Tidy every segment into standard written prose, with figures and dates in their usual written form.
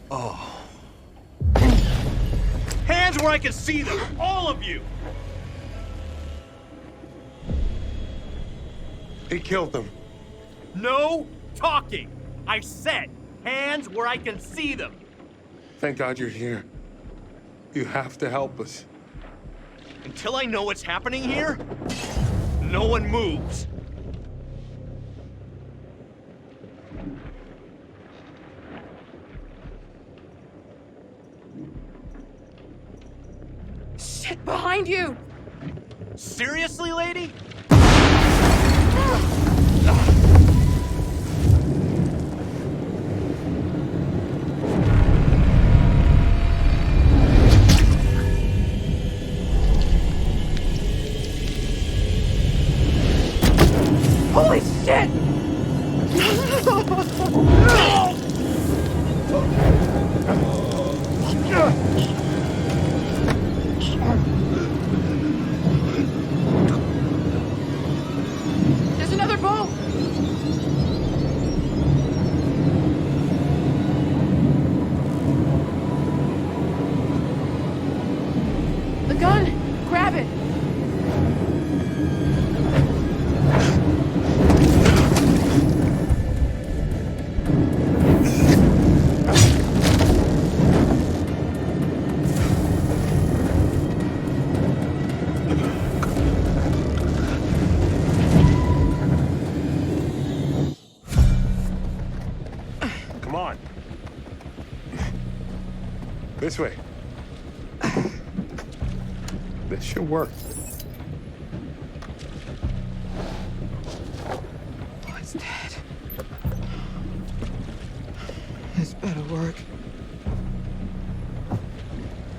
Oh. Hands where I can see them, all of you! He killed them. No talking! I said, hands where I can see them! Thank God you're here. You have to help us. Until I know what's happening here, no one moves. Shit, behind you! Seriously, lady? Holy shit! There's another boat! The gun! Grab it! Come on. This way. This should work. Oh, it's dead. This better work.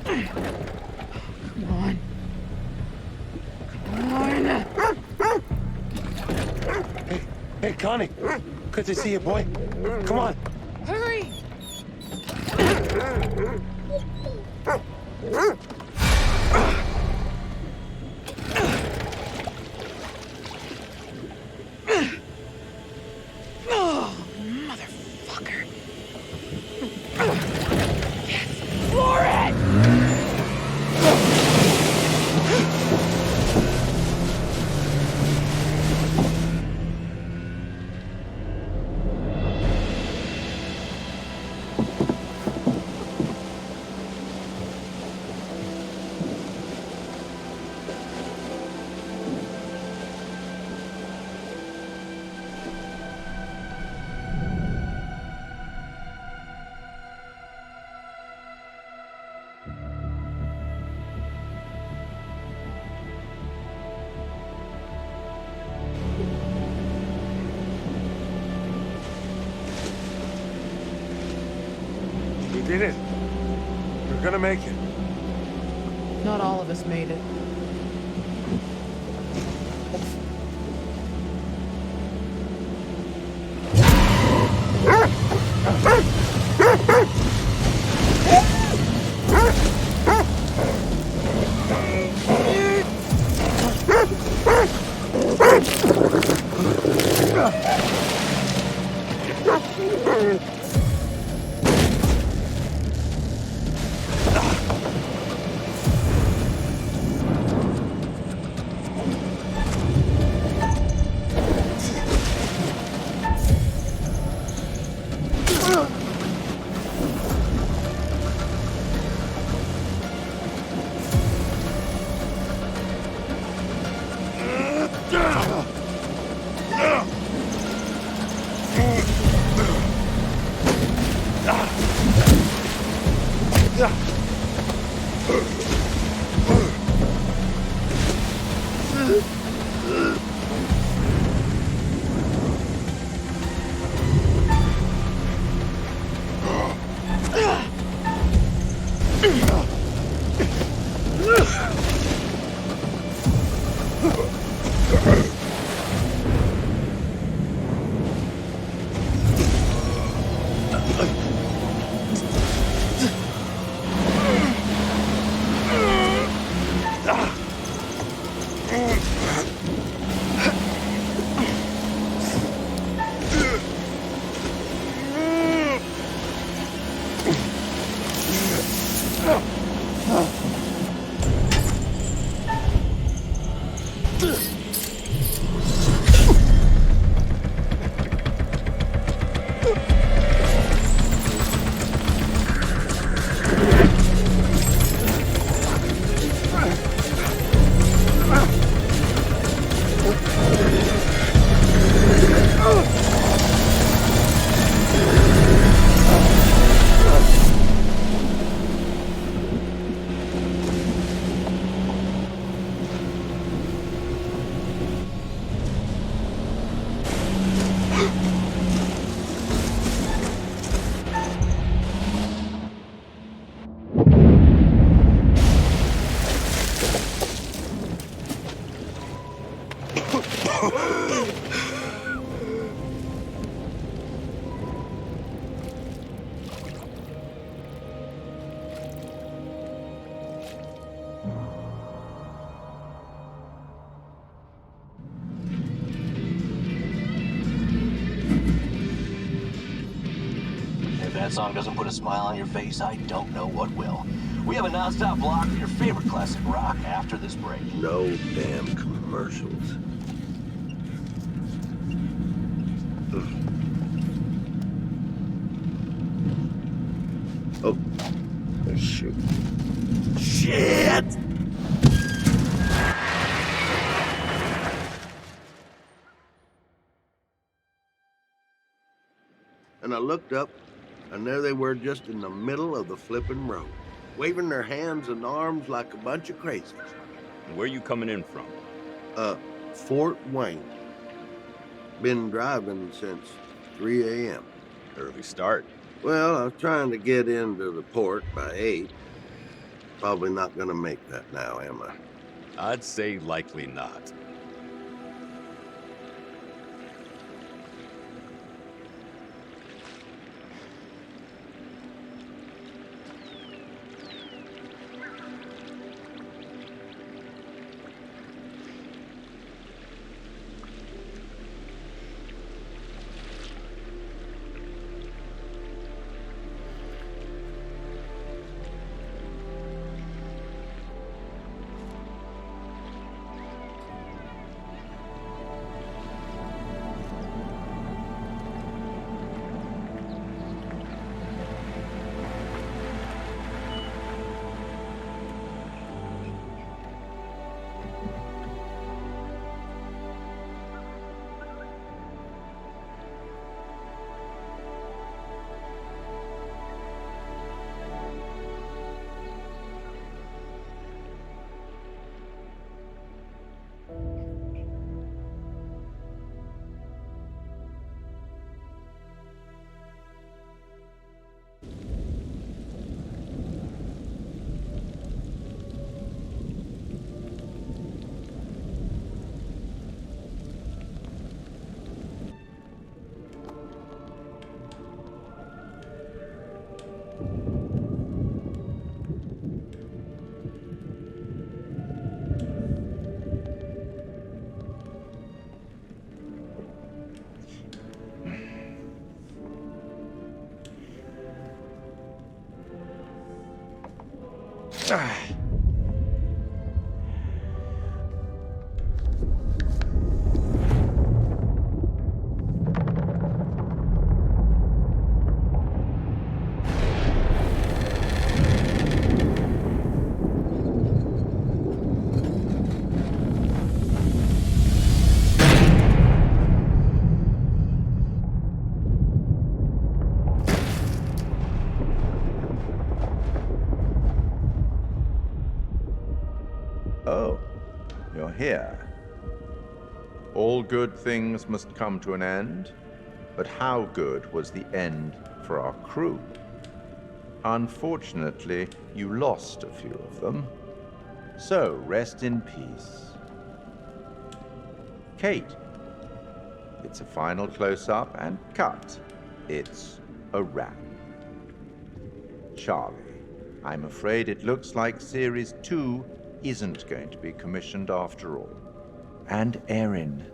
Come on. Come on. Hey, Connie. Good to see you, boy. Come on. Hurry! Oh, motherfucker. Yes, floor it! We did it. We're gonna make it. Not all of us made it. that song doesn't put a smile on your face, I don't know what will. We have a non-stop block for your favorite classic rock after this break. No damn commercials. Oh, shoot. Shit! And I looked up, and there they were just in the middle of the flippin' road, waving their hands and arms like a bunch of crazies. Where you coming in from? Fort Wayne. Been driving since 3 a.m. Early start. Well, I was trying to get into the port by 8. Probably not gonna make that now, am I? I'd say likely not. Oh, you're here. All good things must come to an end, but how good was the end for our crew? Unfortunately, you lost a few of them. So, rest in peace. Kate. It's a final close-up and cut. It's a wrap. Charlie. I'm afraid it looks like Series 2 isn't going to be commissioned after all. And Erin.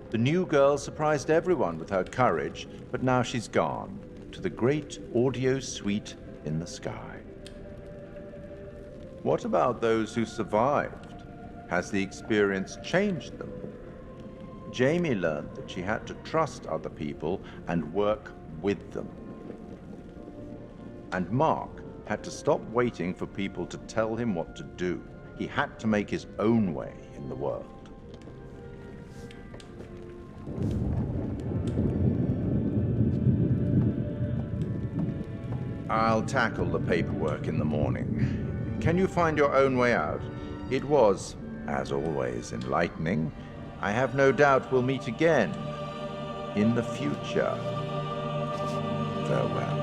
The new girl surprised everyone with her courage, but now she's gone to the great audio suite in the sky. What about those who survived? Has the experience changed them? Jamie learned that she had to trust other people and work with them. And Mark had to stop waiting for people to tell him what to do. He had to make his own way in the world. I'll tackle the paperwork in the morning. Can you find your own way out? It was, as always, enlightening. I have no doubt we'll meet again in the future. Farewell.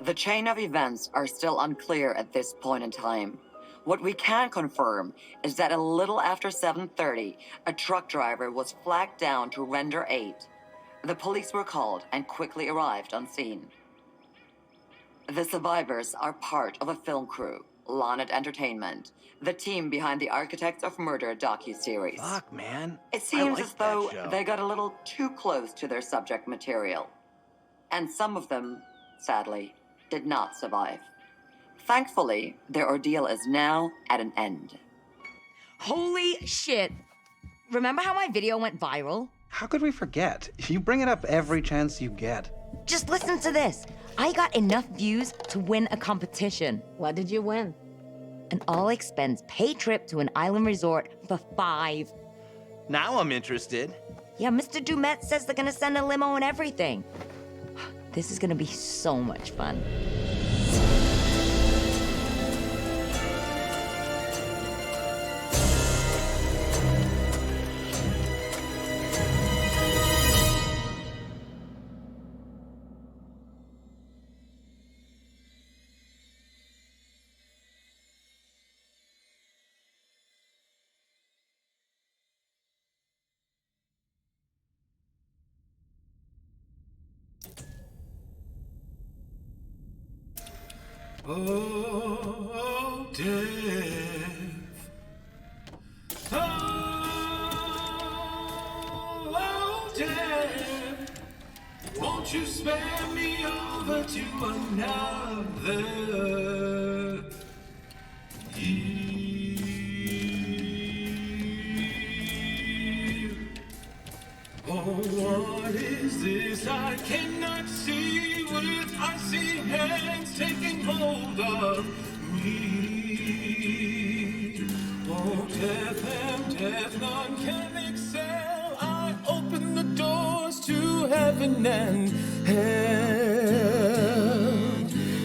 The chain of events are still unclear at this point in time. What we can confirm is that a little after 7:30, a truck driver was flagged down to render aid. The police were called and quickly arrived on scene. The survivors are part of a film crew, Lonnet Entertainment, the team behind the Architects of Murder docuseries. Fuck, man. It seems I as like though that show. they got a little too close to their subject material. And some of them, sadly, did not survive. Thankfully, their ordeal is now at an end. Holy shit. Remember how my video went viral? How could we forget? You bring it up every chance you get. Just listen to this. I got enough views to win a competition. What did you win? An all-expense paid trip to an island resort for 5. Now I'm interested. Yeah, Mr. Dumet says they're gonna send a limo and everything. This is gonna be so much fun. Oh, death. Oh, death. Won't you spare me over to another year? Oh, what is this I cannot see with icy hands taking hold of me? Oh, death and death, none can excel. I open the doors to heaven and hell.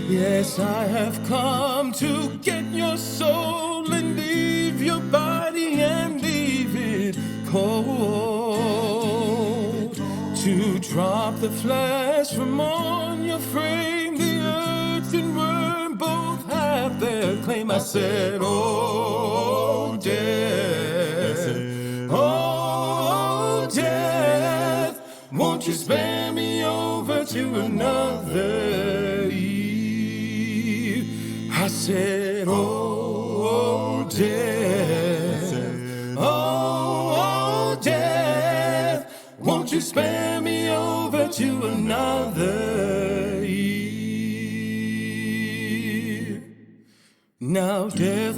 Yes, I have come to get your soul and leave your body and leave it cold. To drop the flesh from on your frame, the earth and worm both have their claim. I said, oh, death, oh, death, won't you spare me over to another eve? I said, oh, death, oh, death, won't you spare me over to another year? Now death,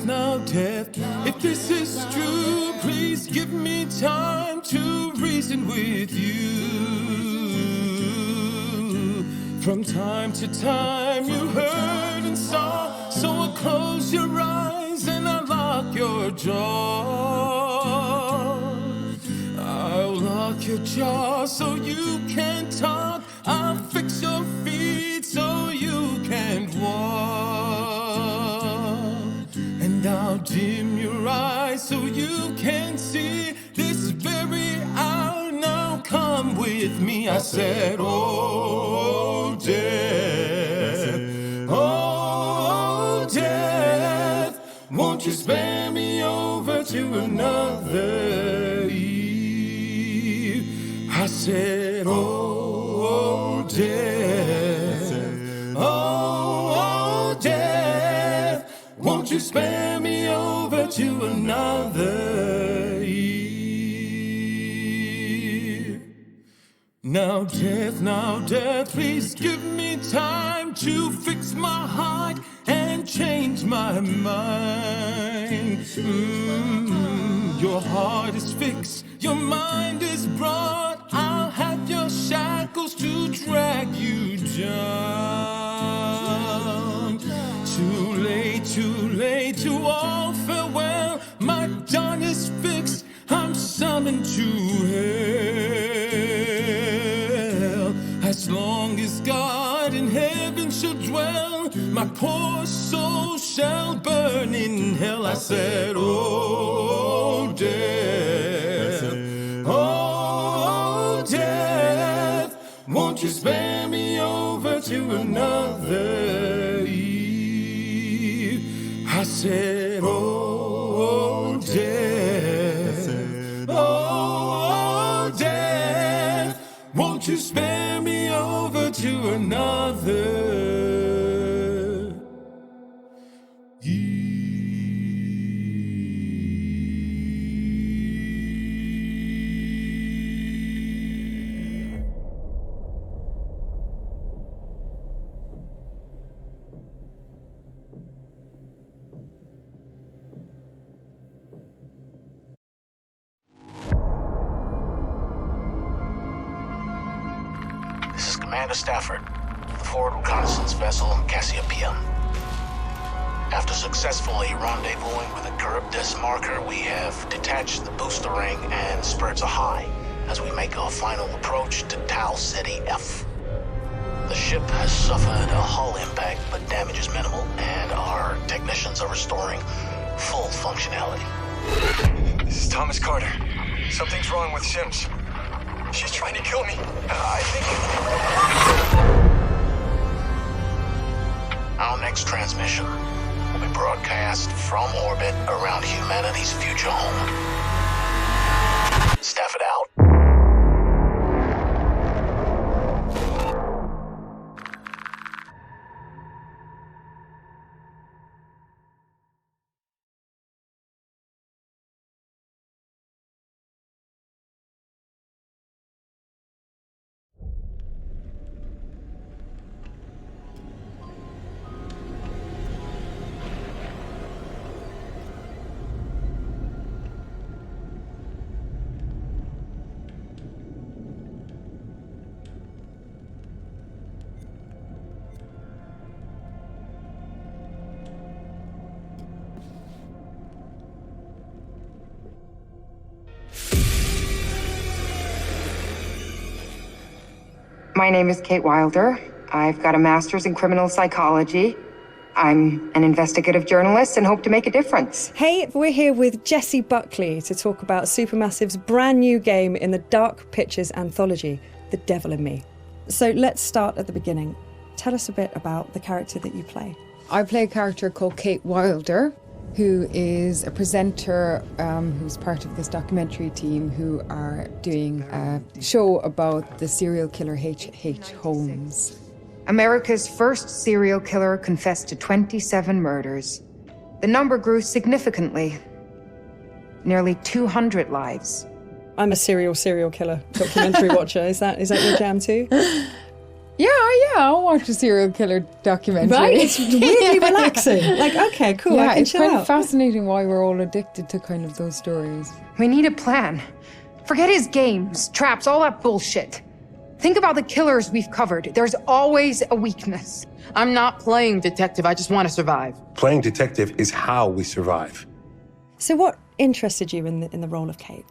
if this is true, please give me time to reason with you. From time to time you heard and saw, so close your eyes and unlock your jaw. I'll lock your jaw so you can talk. I'll fix your feet so you can walk. And I'll dim your eyes so you can see this very hour. Now come with me. I said, oh, death, oh, death, won't you spare me over to another eve? I said, oh, death, oh, death, won't you spare me over to another eve? Now death, please give me time to fix my heart and change my mind. Your heart is fixed, your mind is broad. I'll have your shackles to drag you down. Too late to all farewell. My dawn is fixed, I'm summoned to hell. As long as God in heaven shall dwell, my poor soul shall burn in hell. I said, oh, death, oh, death, won't you spare me over to to another eve. I said, oh, death, oh, death, won't you spare me over to another eve? This is Commander Stafford, the forward reconnaissance vessel Cassiopeia. After successfully rendezvousing with a Charybdis marker, we have detached the booster ring and spurred a high as we make our final approach to Tau City F. The ship has suffered a hull impact, but damage is minimal, and our technicians are restoring full functionality. This is Thomas Carter. Something's wrong with Sims. She's trying to kill me. I think... Our next transmission will be broadcast from orbit around humanity's future home. Stafford out. My name is Kate Wilder. I've got a master's in criminal psychology. I'm an investigative journalist and hope to make a difference. Hey, we're here with Jessie Buckley to talk about Supermassive's brand new game in the Dark Pictures anthology, The Devil in Me. So let's start at the beginning. Tell us a bit about the character that you play. I play a character called Kate Wilder, who is a presenter who's part of this documentary team who are doing a show about the serial killer H.H. Holmes. America's first serial killer confessed to 27 murders. The number grew significantly. Nearly 200 lives. I'm a serial killer documentary watcher. Is that your jam too? Yeah, I'll watch a serial killer documentary. Right? It's really relaxing. Like, okay, cool. Yeah, I can it's chill kind out. of fascinating why we're all addicted to kind of those stories. We need a plan. Forget his games, traps, all that bullshit. Think about the killers we've covered. There's always a weakness. I'm not playing detective. I just want to survive. Playing detective is how we survive. So what interested you in the role of Kate?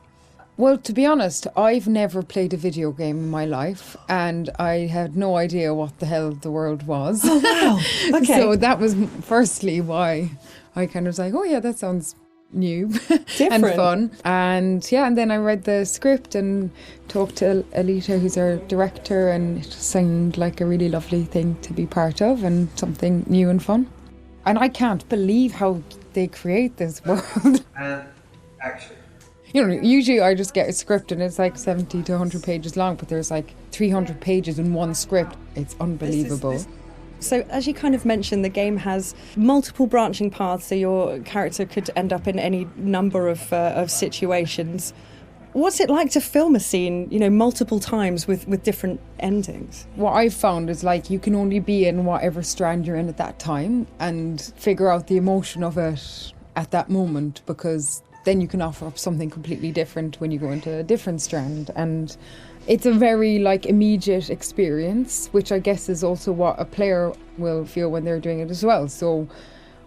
Well, to be honest, I've never played a video game in my life, and I had no idea what the hell the world was. Oh, wow. Okay. So that was firstly why I kind of was like, oh yeah, that sounds new and fun. And yeah, and then I read the script and talked to Alita, who's our director, and it just seemed like a really lovely thing to be part of and something new and fun. And I can't believe how they create this world. Action. You know, usually I just get a script and it's like 70 to 100 pages long, but there's like 300 pages in one script. It's unbelievable. So as you kind of mentioned, the game has multiple branching paths, so your character could end up in any number of situations. What's it like to film a scene, multiple times with different endings? What I've found is like you can only be in whatever strand you're in at that time and figure out the emotion of it at that moment, because then you can offer up something completely different when you go into a different strand. And it's a very immediate experience, which I guess is also what a player will feel when they're doing it as well. So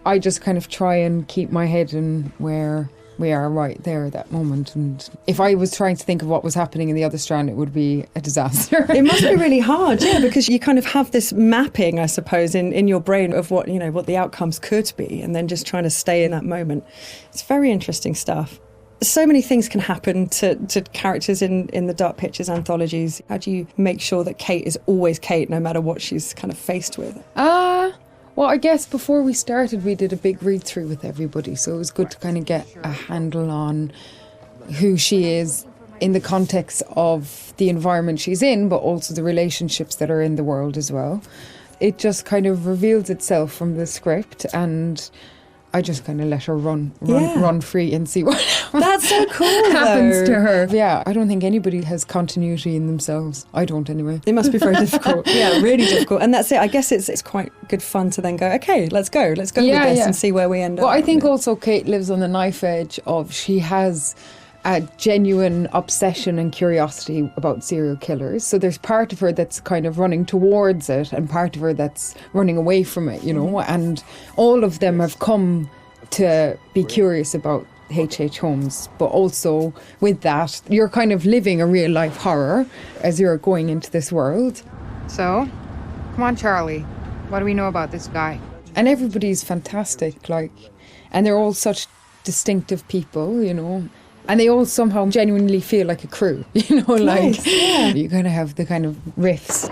I just kind of try and keep my head in where we are right there at that moment. And if I was trying to think of what was happening in the other strand, it would be a disaster. It must be really hard, yeah, because you kind of have this mapping, I suppose, in your brain of what the outcomes could be, and then just trying to stay in that moment. It's very interesting stuff. So many things can happen to characters in the Dark Pictures anthologies. How do you make sure that Kate is always Kate, no matter what she's kind of faced with? Well, I guess before we started, we did a big read-through with everybody, so it was good to kind of get a handle on who she is in the context of the environment she's in, but also the relationships that are in the world as well. It just kind of reveals itself from the script, and I just kind of let her run free and see what That's so cool, happens to her. Yeah, I don't think anybody has continuity in themselves. I don't anyway. It must be very difficult. Yeah, really difficult. And that's it. I guess it's quite good fun to then go, okay, let's go with this and see where we end up. Well, I think also Kate lives on the knife edge of she has a genuine obsession and curiosity about serial killers. So there's part of her that's kind of running towards it and part of her that's running away from it, you know, and all of them have come to be curious about H.H. Holmes, but also with that, you're kind of living a real life horror as you're going into this world. So, come on, Charlie. What do we know about this guy? And everybody's fantastic, and they're all such distinctive people, you know. And they all somehow genuinely feel like a crew, you know, Nice, yeah. You kind of have the kind of riffs.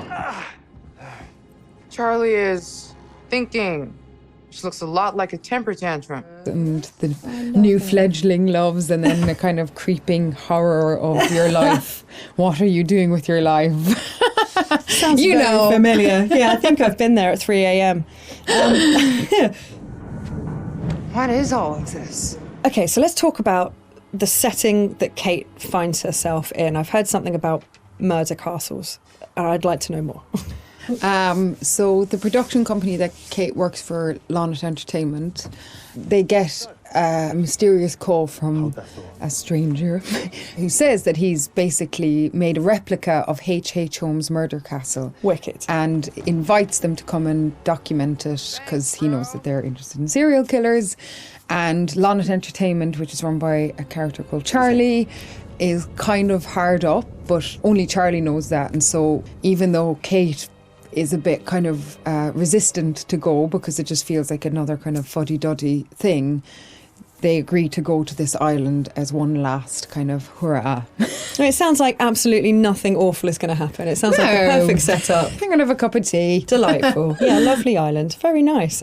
Charlie is thinking. She looks a lot like a temper tantrum. And the new fledgling loves, and then the kind of creeping horror of your life. What are you doing with your life? Sounds very familiar. Yeah, I think I've been there at 3 a.m. What is all of this? Okay, so let's talk about the setting that Kate finds herself in. I've heard something about murder castles. I'd like to know more. So the production company that Kate works for, Lonnet Entertainment, they get a mysterious call from a stranger who says that he's basically made a replica of H.H. Holmes' murder castle. Wicked. And invites them to come and document it because he knows that they're interested in serial killers. And Lonnet Entertainment, which is run by a character called Charlie, is kind of hard up, but only Charlie knows that. And so even though Kate is a bit kind of resistant to go because it just feels like another kind of fuddy-duddy thing, they agree to go to this island as one last kind of hurrah. It sounds like absolutely nothing awful is going to happen. It sounds like a perfect setup. I'm going to have a cup of tea. Delightful. Yeah, lovely island. Very nice.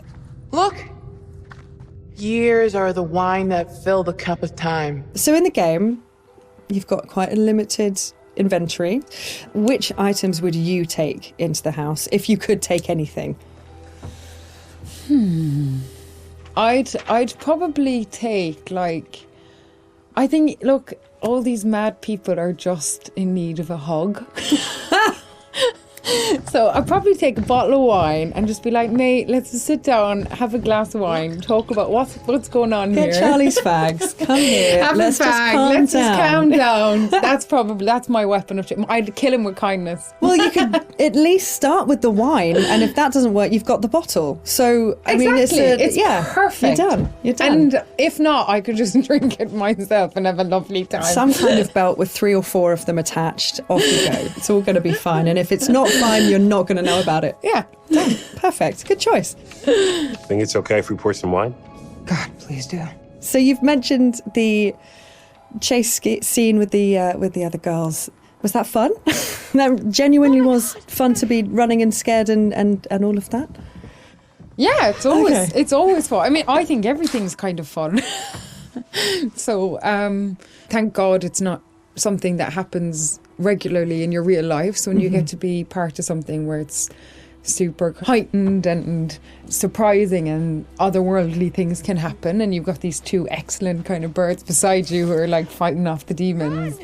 Look! Years are the wine that fill the cup of time. So in the game, you've got quite a limited inventory. Which items would you take into the house if you could take anything? I'd probably take, I think, look, all these mad people are just in need of a hug. So I'd probably take a bottle of wine and just be like, mate, let's just sit down, have a glass of wine, talk about what's going on here. Get Charlie's fags. Come here. Have let's a fag. Just calm down. That's my weapon of choice. I'd kill him with kindness. Well, you could at least start with the wine, and if that doesn't work, you've got the bottle. So I mean, it's perfect. You're done. And if not, I could just drink it myself and have a lovely time. Some kind of belt with 3 or 4 of them attached. Off you go. It's all going to be fine. And if it's not fine, you're not going to know about it. Yeah. Done. Perfect. Good choice. Think it's okay if we pour some wine? God, please do. So you've mentioned the chase scene with the other girls. Was that fun? That genuinely was fun to be running and scared and all of that? Yeah, it's always fun. I mean, I think everything's kind of fun. So thank God it's not something that happens regularly in your real life. So when you get to be part of something where it's super heightened and surprising and otherworldly things can happen, and you've got these 2 excellent kind of birds beside you who are like fighting off the demons,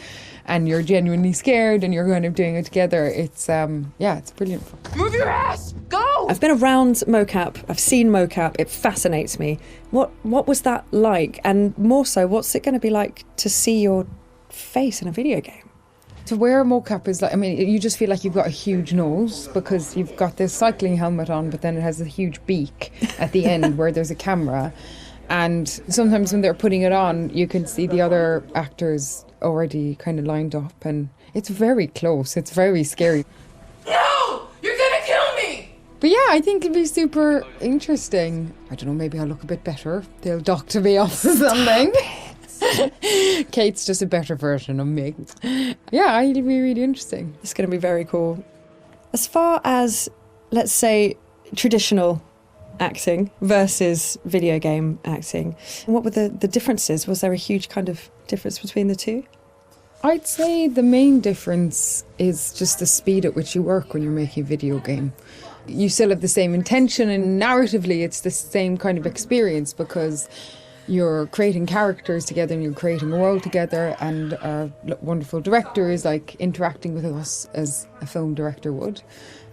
and you're genuinely scared and you're kind of doing it together, it's it's brilliant. Move your ass! Go! I've been around mocap. I've seen mocap. It fascinates me. What was that like? And more so, what's it going to be like to see your face in a video game? To wear a mocap is like, I mean, you just feel like you've got a huge nose because you've got this cycling helmet on, but then it has a huge beak at the end where there's a camera. And sometimes when they're putting it on, you can see the other actors already kind of lined up, and it's very close. It's very scary. No! You're gonna kill me! But yeah, I think it'll be super interesting. I don't know, maybe I'll look a bit better. They'll doctor me off or something. Kate's just a better version of me. Yeah, it'd be really interesting. It's going to be very cool. As far as, let's say, traditional acting versus video game acting, what were the differences? Was there a huge kind of difference between the two? I'd say the main difference is just the speed at which you work when you're making a video game. You still have the same intention, and narratively it's the same kind of experience because you're creating characters together and you're creating a world together, and our wonderful director is like interacting with us as a film director would.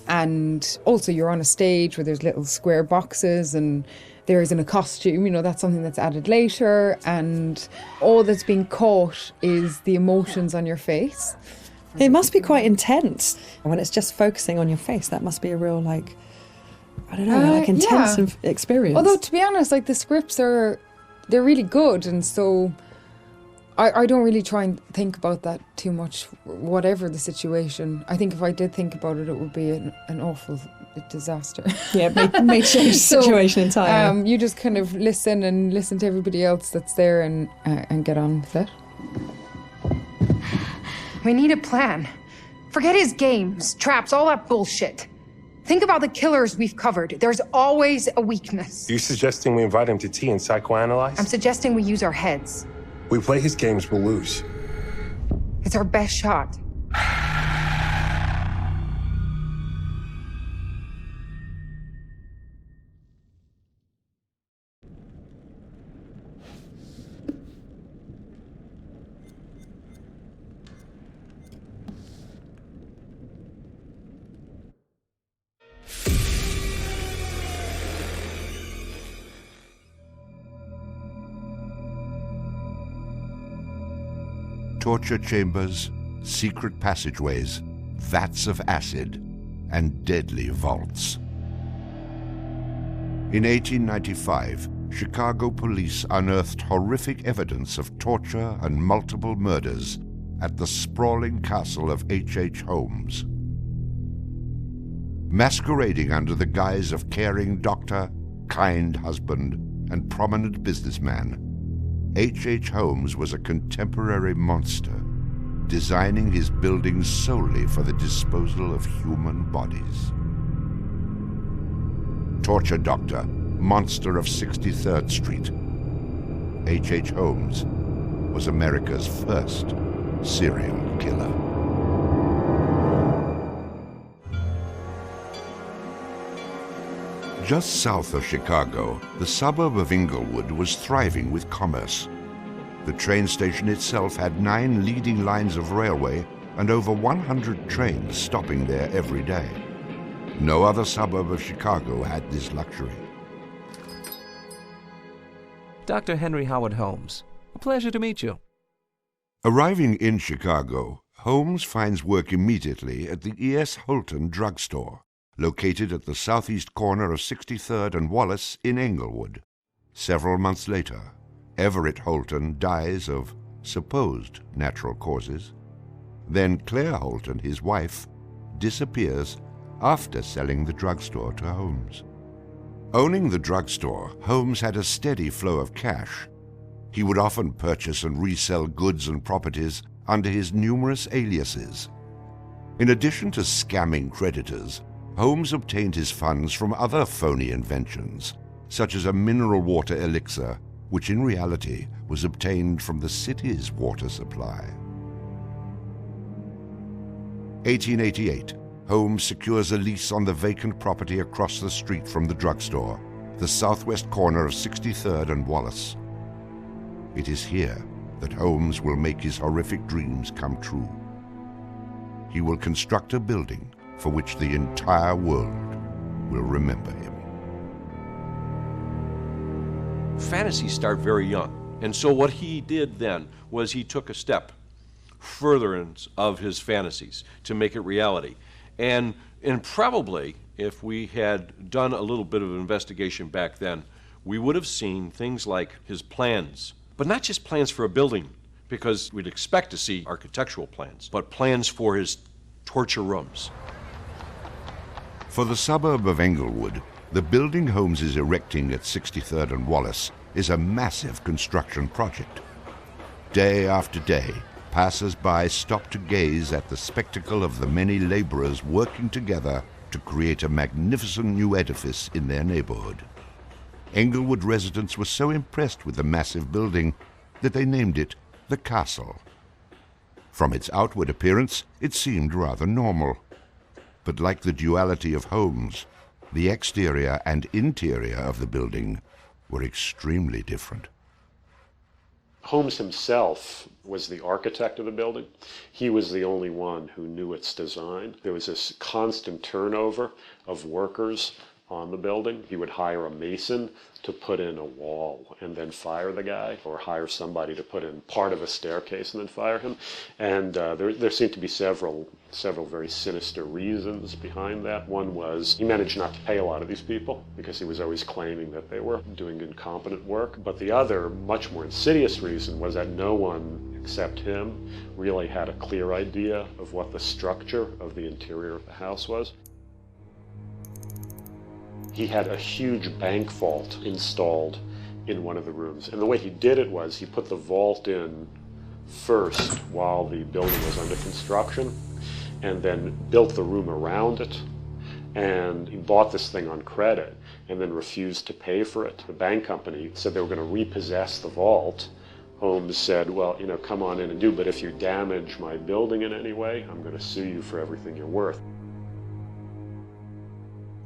And also you're on a stage where there's little square boxes and there isn't a costume, that's something that's added later, and all that's being caught is the emotions on your face. It must be quite intense when it's just focusing on your face. That must be a real, intense experience. Although, to be honest, the scripts they're really good, and so I don't really try and think about that too much, whatever the situation. I think if I did think about it, it would be an awful disaster. Yeah, may change the situation entirely. You just kind of listen to everybody else that's there and get on with it. We need a plan. Forget his games, traps, all that bullshit. Think about the killers we've covered. There's always a weakness. You suggesting we invite him to tea and psychoanalyze? I'm suggesting we use our heads. We play his games, we'll lose. It's our best shot. Torture chambers, secret passageways, vats of acid, and deadly vaults. In 1895, Chicago police unearthed horrific evidence of torture and multiple murders at the sprawling castle of H.H. Holmes. Masquerading under the guise of caring doctor, kind husband, and prominent businessman, H.H. Holmes was a contemporary monster, designing his buildings solely for the disposal of human bodies. Torture Doctor, Monster of 63rd Street. H.H. Holmes was America's first serial killer. Just south of Chicago, the suburb of Englewood was thriving with commerce. The train station itself had 9 leading lines of railway and over 100 trains stopping there every day. No other suburb of Chicago had this luxury. Dr. Henry Howard Holmes, a pleasure to meet you. Arriving in Chicago, Holmes finds work immediately at the E.S. Holton drugstore, located at the southeast corner of 63rd and Wallace in Englewood. Several months later, Everett Holton dies of supposed natural causes. Then Claire Holton, his wife, disappears after selling the drugstore to Holmes. Owning the drugstore, Holmes had a steady flow of cash. He would often purchase and resell goods and properties under his numerous aliases. In addition to scamming creditors, Holmes obtained his funds from other phony inventions, such as a mineral water elixir, which in reality was obtained from the city's water supply. 1888, Holmes secures a lease on the vacant property across the street from the drugstore, the southwest corner of 63rd and Wallace. It is here that Holmes will make his horrific dreams come true. He will construct a building for which the entire world will remember him. Fantasies start very young, and so what he did then was he took a step furtherance of his fantasies to make it reality. And probably, if we had done a little bit of investigation back then, we would have seen things like his plans, but not just plans for a building, because we'd expect to see architectural plans, but plans for his torture rooms. For the suburb of Englewood, the building Holmes is erecting at 63rd and Wallace is a massive construction project. Day after day, passers-by stopped to gaze at the spectacle of the many laborers working together to create a magnificent new edifice in their neighborhood. Englewood residents were so impressed with the massive building that they named it the Castle. From its outward appearance, it seemed rather normal. But like the duality of homes, the exterior and interior of the building were extremely different. Holmes himself was the architect of the building. He was the only one who knew its design. There was this constant turnover of workers on the building. He would hire a mason to put in a wall and then fire the guy, or hire somebody to put in part of a staircase and then fire him. And there seemed to be several very sinister reasons behind that. One was he managed not to pay a lot of these people because he was always claiming that they were doing incompetent work. But the other, much more insidious reason was that no one except him really had a clear idea of what the structure of the interior of the house was. He had a huge bank vault installed in one of the rooms. And the way he did it was he put the vault in first while the building was under construction, and then built the room around it. And he bought this thing on credit and then refused to pay for it. The bank company said they were going to repossess the vault. Holmes said, well, come on in and do, but if you damage my building in any way, I'm going to sue you for everything you're worth.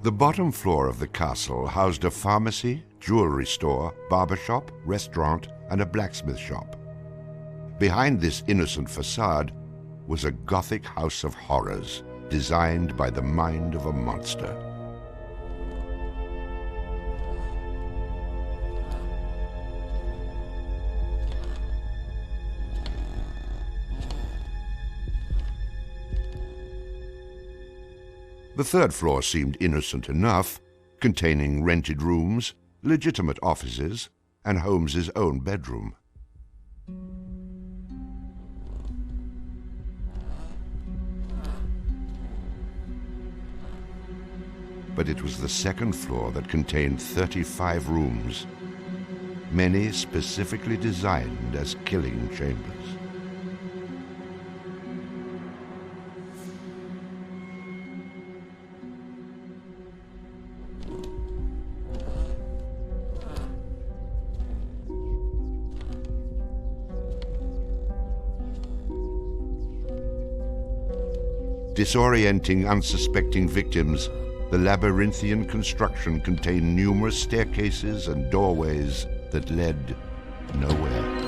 The bottom floor of the castle housed a pharmacy, jewelry store, barber shop, restaurant, and a blacksmith shop. Behind this innocent facade was a Gothic house of horrors designed by the mind of a monster. The third floor seemed innocent enough, containing rented rooms, legitimate offices, and Holmes's own bedroom. But it was the second floor that contained 35 rooms, many specifically designed as killing chambers. Disorienting unsuspecting victims, the labyrinthian construction contained numerous staircases and doorways that led nowhere.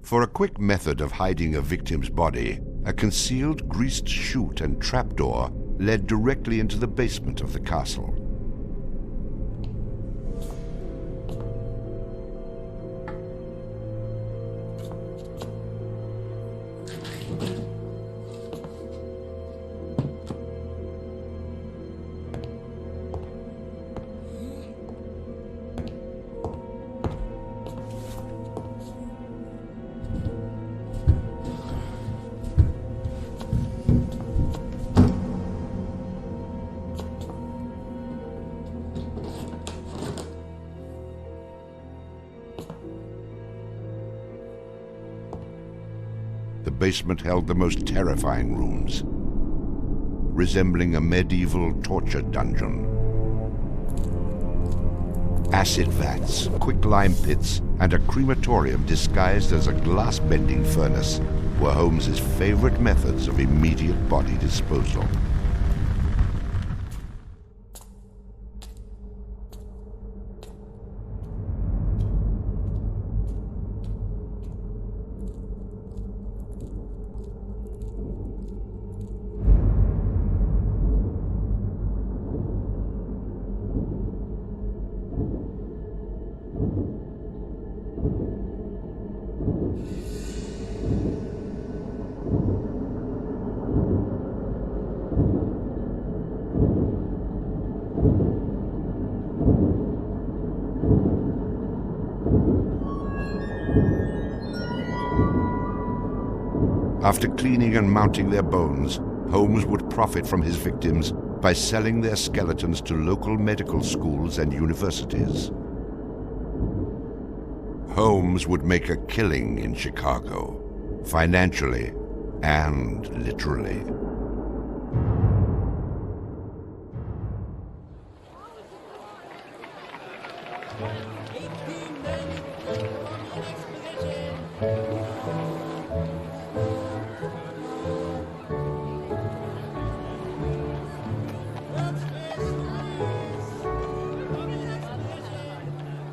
For a quick method of hiding a victim's body, a concealed greased chute and trapdoor led directly into the basement of the castle. The basement held the most terrifying rooms, resembling a medieval torture dungeon. Acid vats, quicklime pits, and a crematorium disguised as a glass-bending furnace were Holmes's favorite methods of immediate body disposal. After cleaning and mounting their bones, Holmes would profit from his victims by selling their skeletons to local medical schools and universities. Holmes would make a killing in Chicago, financially and literally.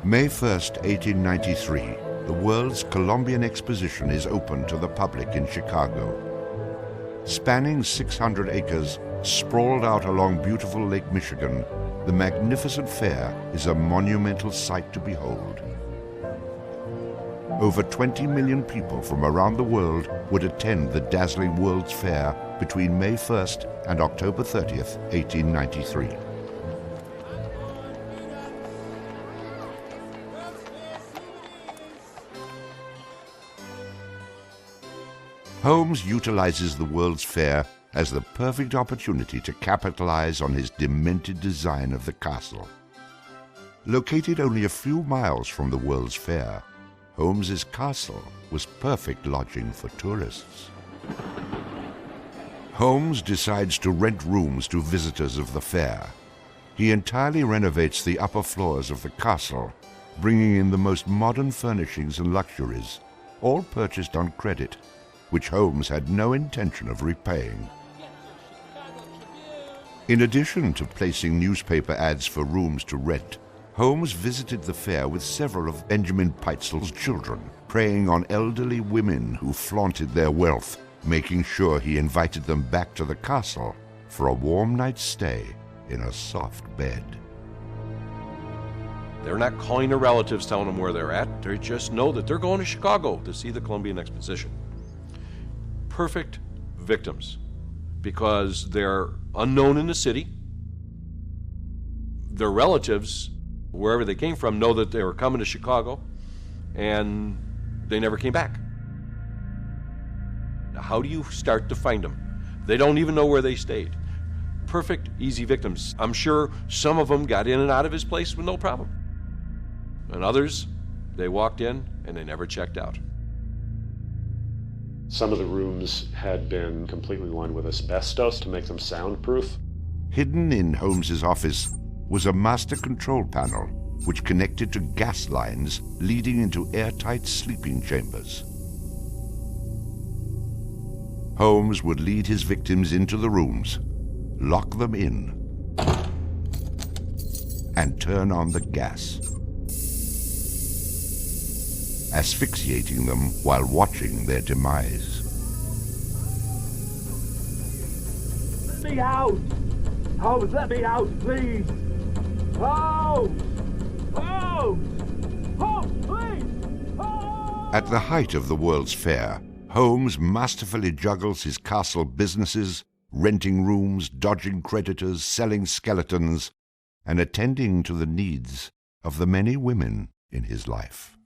May 1st, 1893, the World's Columbian Exposition is open to the public in Chicago. Spanning 600 acres, sprawled out along beautiful Lake Michigan, the magnificent fair is a monumental sight to behold. Over 20 million people from around the world would attend the dazzling World's Fair between May 1st and October 30th, 1893. Holmes utilizes the World's Fair as the perfect opportunity to capitalize on his demented design of the castle. Located only a few miles from the World's Fair, Holmes's castle was perfect lodging for tourists. Holmes decides to rent rooms to visitors of the fair. He entirely renovates the upper floors of the castle, bringing in the most modern furnishings and luxuries, all purchased on credit, which Holmes had no intention of repaying. In addition to placing newspaper ads for rooms to rent, Holmes visited the fair with several of Benjamin Peitzel's children, preying on elderly women who flaunted their wealth, making sure he invited them back to the castle for a warm night's stay in a soft bed. They're not calling their relatives, telling them where they're at. They just know that they're going to Chicago to see the Columbian Exposition. Perfect victims, because they're unknown in the city. Their relatives, wherever they came from, know that they were coming to Chicago, and they never came back. Now, how do you start to find them? They don't even know where they stayed. Perfect, easy victims. I'm sure some of them got in and out of his place with no problem. And others, they walked in and they never checked out. Some of the rooms had been completely lined with asbestos to make them soundproof. Hidden in Holmes's office was a master control panel which connected to gas lines leading into airtight sleeping chambers. Holmes would lead his victims into the rooms, lock them in, and turn on the gas, asphyxiating them while watching their demise. Let me out! Holmes, let me out, please! Holmes! Holmes! Holmes, please! Holmes! At the height of the World's Fair, Holmes masterfully juggles his castle businesses, renting rooms, dodging creditors, selling skeletons, and attending to the needs of the many women in his life.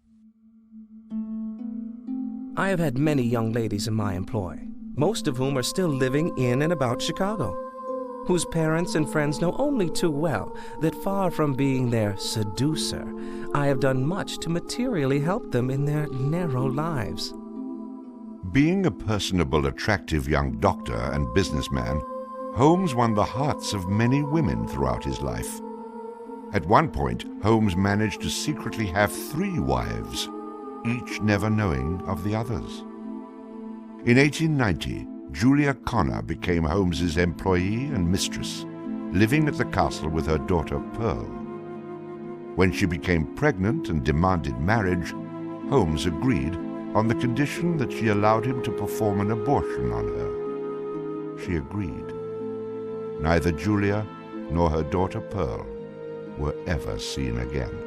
I have had many young ladies in my employ, most of whom are still living in and about Chicago, whose parents and friends know only too well that far from being their seducer, I have done much to materially help them in their narrow lives. Being a personable, attractive young doctor and businessman, Holmes won the hearts of many women throughout his life. At one point, Holmes managed to secretly have 3 wives, each never knowing of the others. In 1890, Julia Connor became Holmes's employee and mistress, living at the castle with her daughter Pearl. When she became pregnant and demanded marriage, Holmes agreed on the condition that she allowed him to perform an abortion on her. She agreed. Neither Julia nor her daughter Pearl were ever seen again.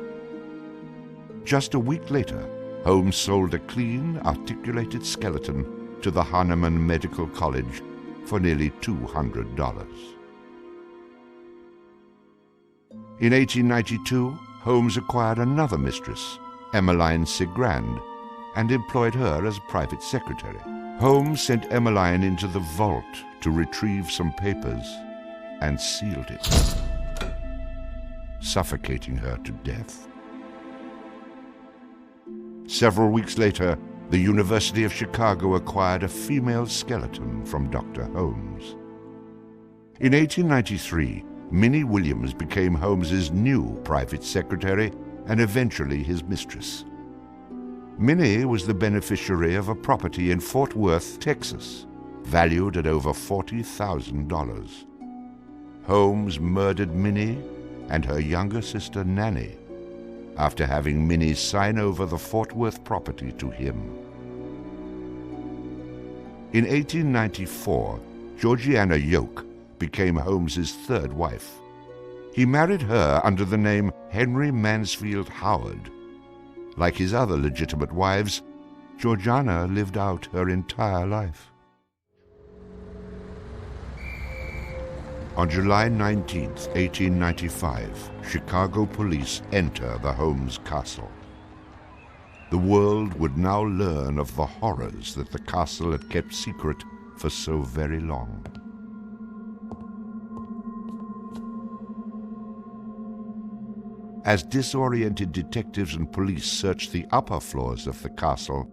Just a week later, Holmes sold a clean, articulated skeleton to the Hahnemann Medical College for nearly $200. In 1892, Holmes acquired another mistress, Emmeline Cigrand, and employed her as private secretary. Holmes sent Emmeline into the vault to retrieve some papers and sealed it, suffocating her to death. Several weeks later, the University of Chicago acquired a female skeleton from Dr. Holmes. In 1893, Minnie Williams became Holmes's new private secretary and eventually his mistress. Minnie was the beneficiary of a property in Fort Worth, Texas, valued at over $40,000. Holmes murdered Minnie and her younger sister Nanny after having Minnie sign over the Fort Worth property to him. In 1894, Georgiana Yoke became Holmes's third wife. He married her under the name Henry Mansfield Howard. Like his other legitimate wives, Georgiana lived out her entire life. On July 19, 1895, Chicago police enter the Holmes castle. The world would now learn of the horrors that the castle had kept secret for so very long. As disoriented detectives and police searched the upper floors of the castle,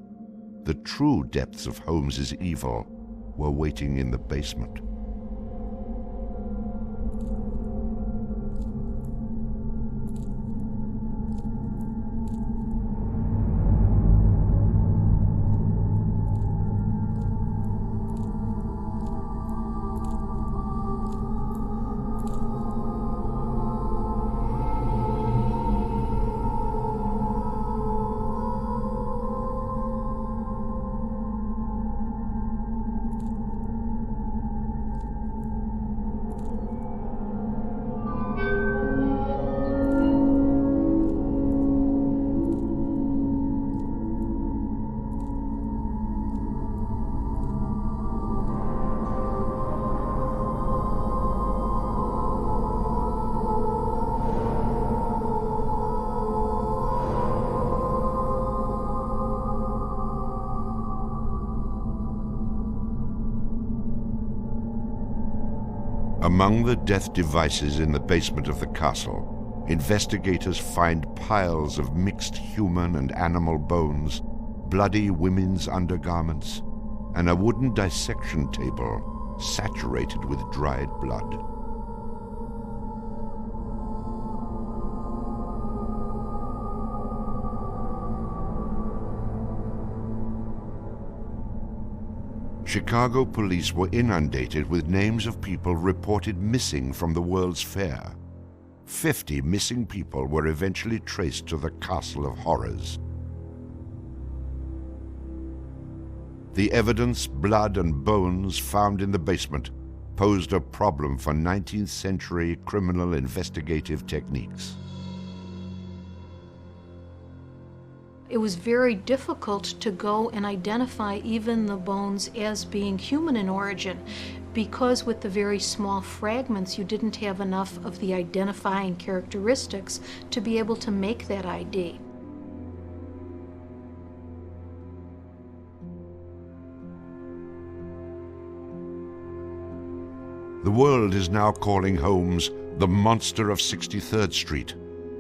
the true depths of Holmes's evil were waiting in the basement. Among the death devices in the basement of the castle, investigators find piles of mixed human and animal bones, bloody women's undergarments, and a wooden dissection table saturated with dried blood. Chicago police were inundated with names of people reported missing from the World's Fair. 50 missing people were eventually traced to the Castle of Horrors. The evidence, blood and bones found in the basement posed a problem for 19th century criminal investigative techniques. It was very difficult to go and identify even the bones as being human in origin, because with the very small fragments you didn't have enough of the identifying characteristics to be able to make that ID. The world is now calling Holmes the Monster of 63rd Street,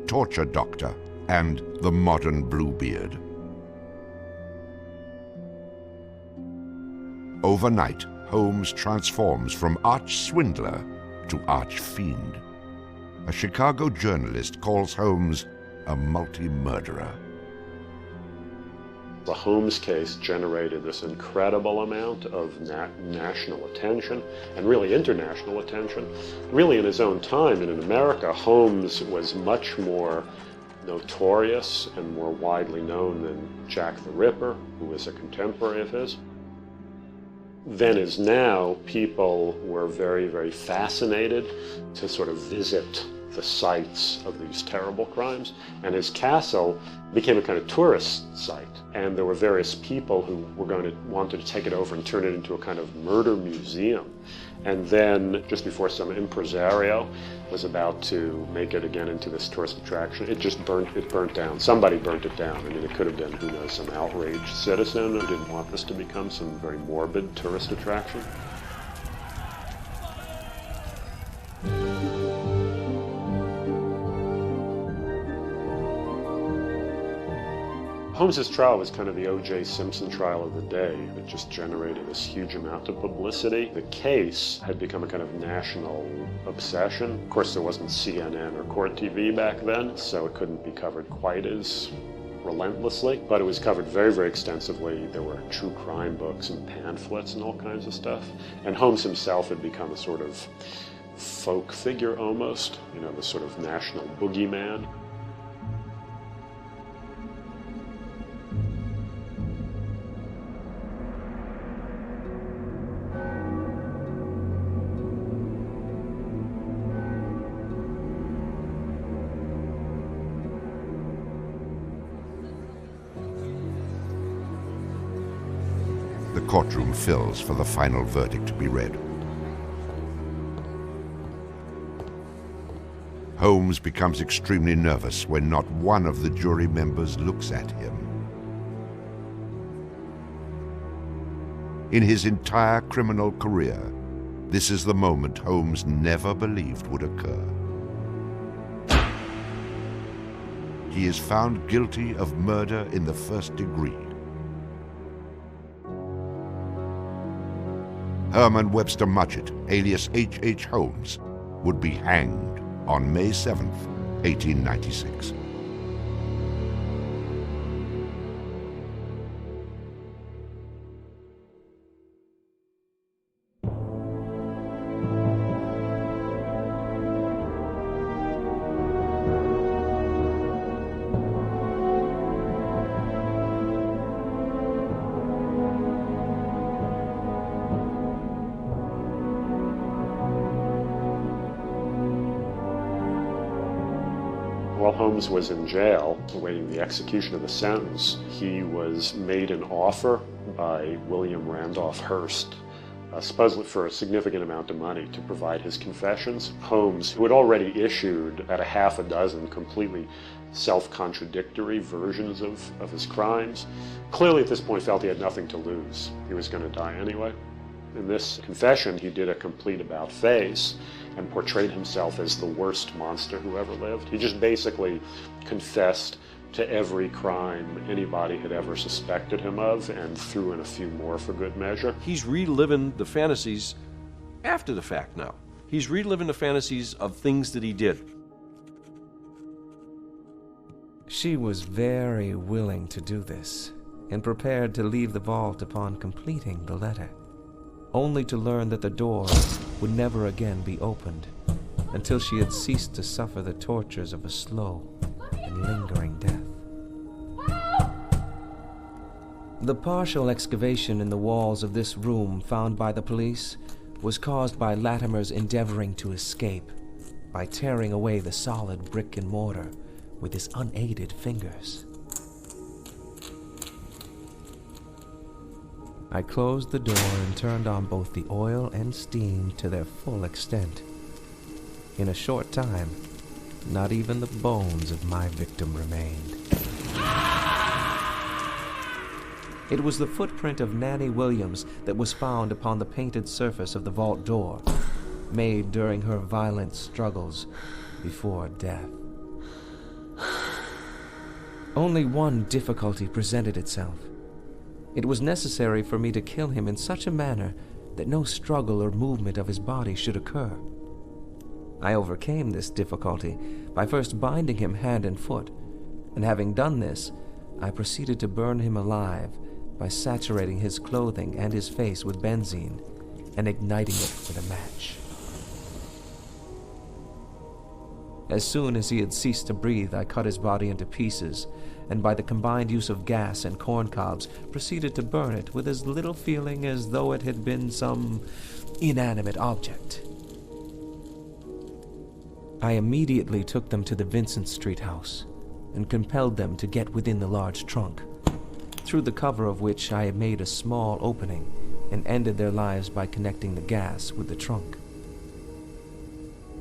Torture Doctor, and the Modern Bluebeard. Overnight, Holmes transforms from arch-swindler to arch-fiend. A Chicago journalist calls Holmes a multi-murderer. The Holmes case generated this incredible amount of national attention and really international attention. Really in his own time and in America, Holmes was much more notorious and more widely known than Jack the Ripper, who was a contemporary of his. Then as now, people were very, very fascinated to sort of visit the sites of these terrible crimes. And his castle became a kind of tourist site. And there were various people who wanted to take it over and turn it into a kind of murder museum. And then, just before some impresario was about to make it again into this tourist attraction, it burnt down. Somebody burnt it down. I mean, it could have been, who knows, some outraged citizen who didn't want this to become some very morbid tourist attraction. Holmes's trial was kind of the O.J. Simpson trial of the day. It just generated this huge amount of publicity. The case had become a kind of national obsession. Of course, there wasn't CNN or Court TV back then, so it couldn't be covered quite as relentlessly, but it was covered very, very extensively. There were true crime books and pamphlets and all kinds of stuff. And Holmes himself had become a sort of folk figure almost, you know, the sort of national boogeyman. The courtroom fills for the final verdict to be read. Holmes becomes extremely nervous when not one of the jury members looks at him. In his entire criminal career, this is the moment Holmes never believed would occur. He is found guilty of murder in the first degree. Herman Webster Mudgett, alias H.H. Holmes, would be hanged on May 7th, 1896. While Holmes was in jail, awaiting the execution of the sentence, he was made an offer by William Randolph Hearst, supposedly for a significant amount of money, to provide his confessions. Holmes, who had already issued at a half a dozen completely self-contradictory versions of his crimes, clearly at this point felt he had nothing to lose. He was going to die anyway. In this confession, he did a complete about-face and portrayed himself as the worst monster who ever lived. He just basically confessed to every crime anybody had ever suspected him of and threw in a few more for good measure. He's reliving the fantasies after the fact now. He's reliving the fantasies of things that he did. She was very willing to do this and prepared to leave the vault upon completing the letter, only to learn that the door would never again be opened until she had ceased to suffer the tortures of a slow and lingering death. The partial excavation in the walls of this room found by the police was caused by Latimer's endeavoring to escape by tearing away the solid brick and mortar with his unaided fingers. I closed the door and turned on both the oil and steam to their full extent. In a short time, not even the bones of my victim remained. It was the footprint of Nanny Williams that was found upon the painted surface of the vault door, made during her violent struggles before death. Only one difficulty presented itself. It was necessary for me to kill him in such a manner that no struggle or movement of his body should occur. I overcame this difficulty by first binding him hand and foot, and having done this, I proceeded to burn him alive by saturating his clothing and his face with benzene and igniting it with a match. As soon as he had ceased to breathe, I cut his body into pieces, and by the combined use of gas and corn cobs, proceeded to burn it with as little feeling as though it had been some inanimate object. I immediately took them to the Vincent Street house and compelled them to get within the large trunk, through the cover of which I had made a small opening and ended their lives by connecting the gas with the trunk.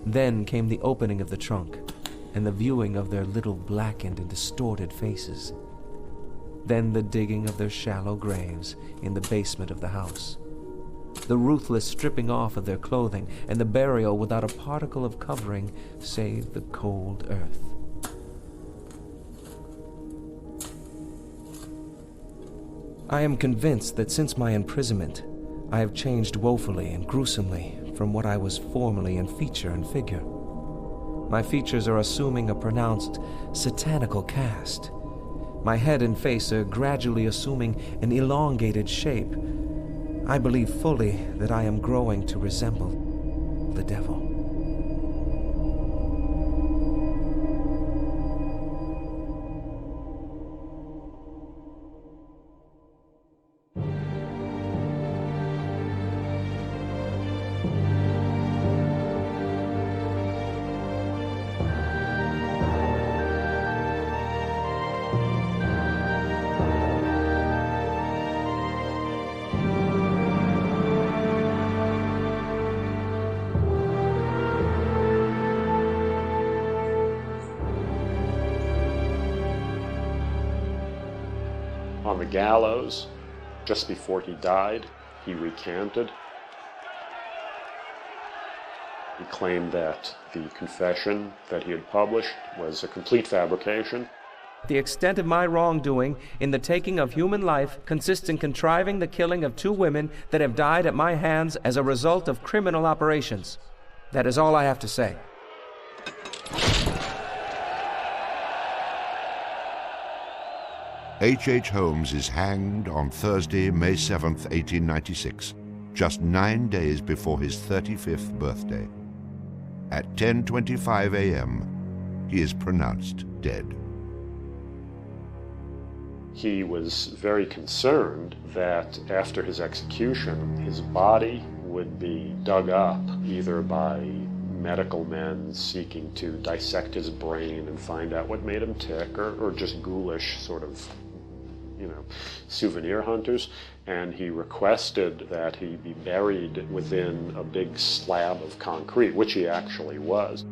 Then came the opening of the trunk and the viewing of their little blackened and distorted faces. Then the digging of their shallow graves in the basement of the house. The ruthless stripping off of their clothing and the burial without a particle of covering save the cold earth. I am convinced that since my imprisonment, I have changed woefully and gruesomely from what I was formerly in feature and figure. My features are assuming a pronounced satanical cast. My head and face are gradually assuming an elongated shape. I believe fully that I am growing to resemble the devil. On the gallows, just before he died, he recanted. He claimed that the confession that he had published was a complete fabrication. The extent of my wrongdoing in the taking of human life consists in contriving the killing of 2 women that have died at my hands as a result of criminal operations. That is all I have to say. H. Holmes is hanged on Thursday, May 7th, 1896, just 9 days before his 35th birthday. At 10:25 a.m., he is pronounced dead. He was very concerned that after his execution, his body would be dug up either by medical men seeking to dissect his brain and find out what made him tick, or just ghoulish sort of, souvenir hunters, and he requested that he be buried within a big slab of concrete, which he actually was.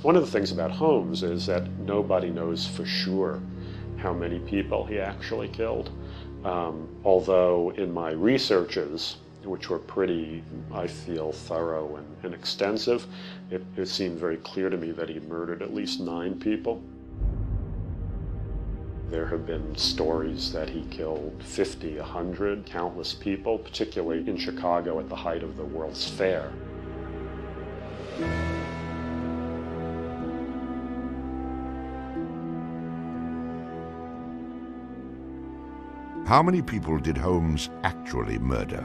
One of the things about Holmes is that nobody knows for sure how many people he actually killed, although in my researches, which were pretty, I feel, thorough and extensive, it seemed very clear to me that he murdered at least 9 people. There have been stories that he killed 50, 100, countless people, particularly in Chicago at the height of the World's Fair. How many people did Holmes actually murder?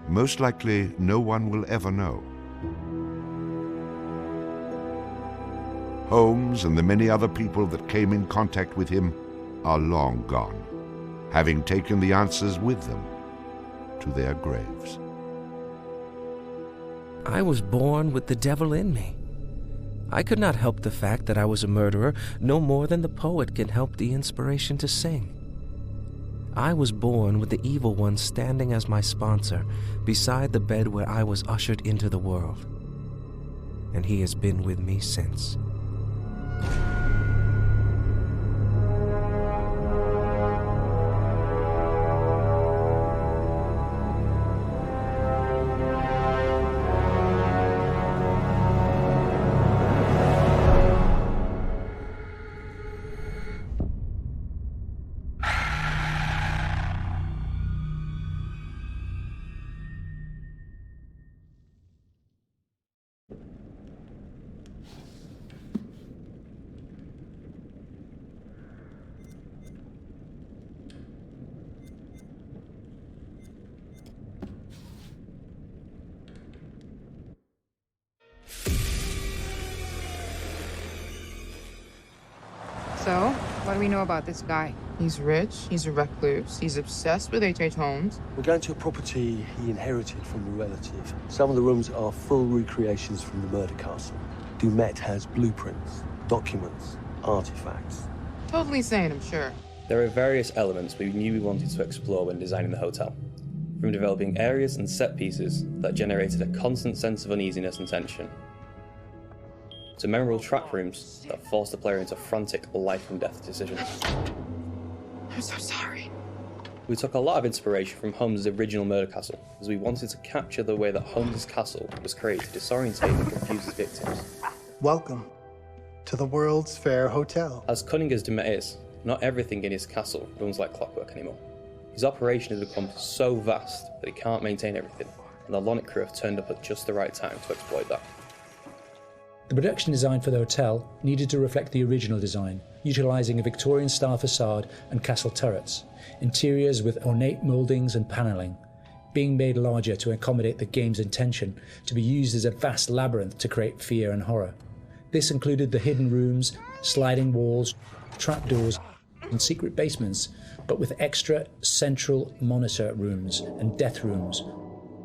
Most likely, no one will ever know. Holmes and the many other people that came in contact with him are long gone, having taken the answers with them to their graves. I was born with the devil in me. I could not help the fact that I was a murderer no more than the poet can help the inspiration to sing. I was born with the evil one standing as my sponsor beside the bed where I was ushered into the world. And he has been with me since. So, what do we know about this guy? He's rich, he's a recluse, he's obsessed with H.H. Holmes. We're going to a property he inherited from a relative. Some of the rooms are full recreations from the murder castle. Dumet has blueprints, documents, artifacts. Totally sane, I'm sure. There are various elements we knew we wanted to explore when designing the hotel, from developing areas and set pieces that generated a constant sense of uneasiness and tension, to memorable trap rooms that forced the player into frantic life and death decisions. I'm so sorry. We took a lot of inspiration from Holmes' original murder castle, as we wanted to capture the way that Holmes' castle was created to disorientate and confuse his victims. Welcome to the World's Fair Hotel. As cunning as Dumet is, not everything in his castle runs like clockwork anymore. His operation has become so vast that he can't maintain everything, and the Lonnet crew have turned up at just the right time to exploit that. The production design for the hotel needed to reflect the original design, utilising a Victorian-style facade and castle turrets, interiors with ornate mouldings and panelling, being made larger to accommodate the game's intention to be used as a vast labyrinth to create fear and horror. This included the hidden rooms, sliding walls, trapdoors, and secret basements, but with extra central monitor rooms and death rooms,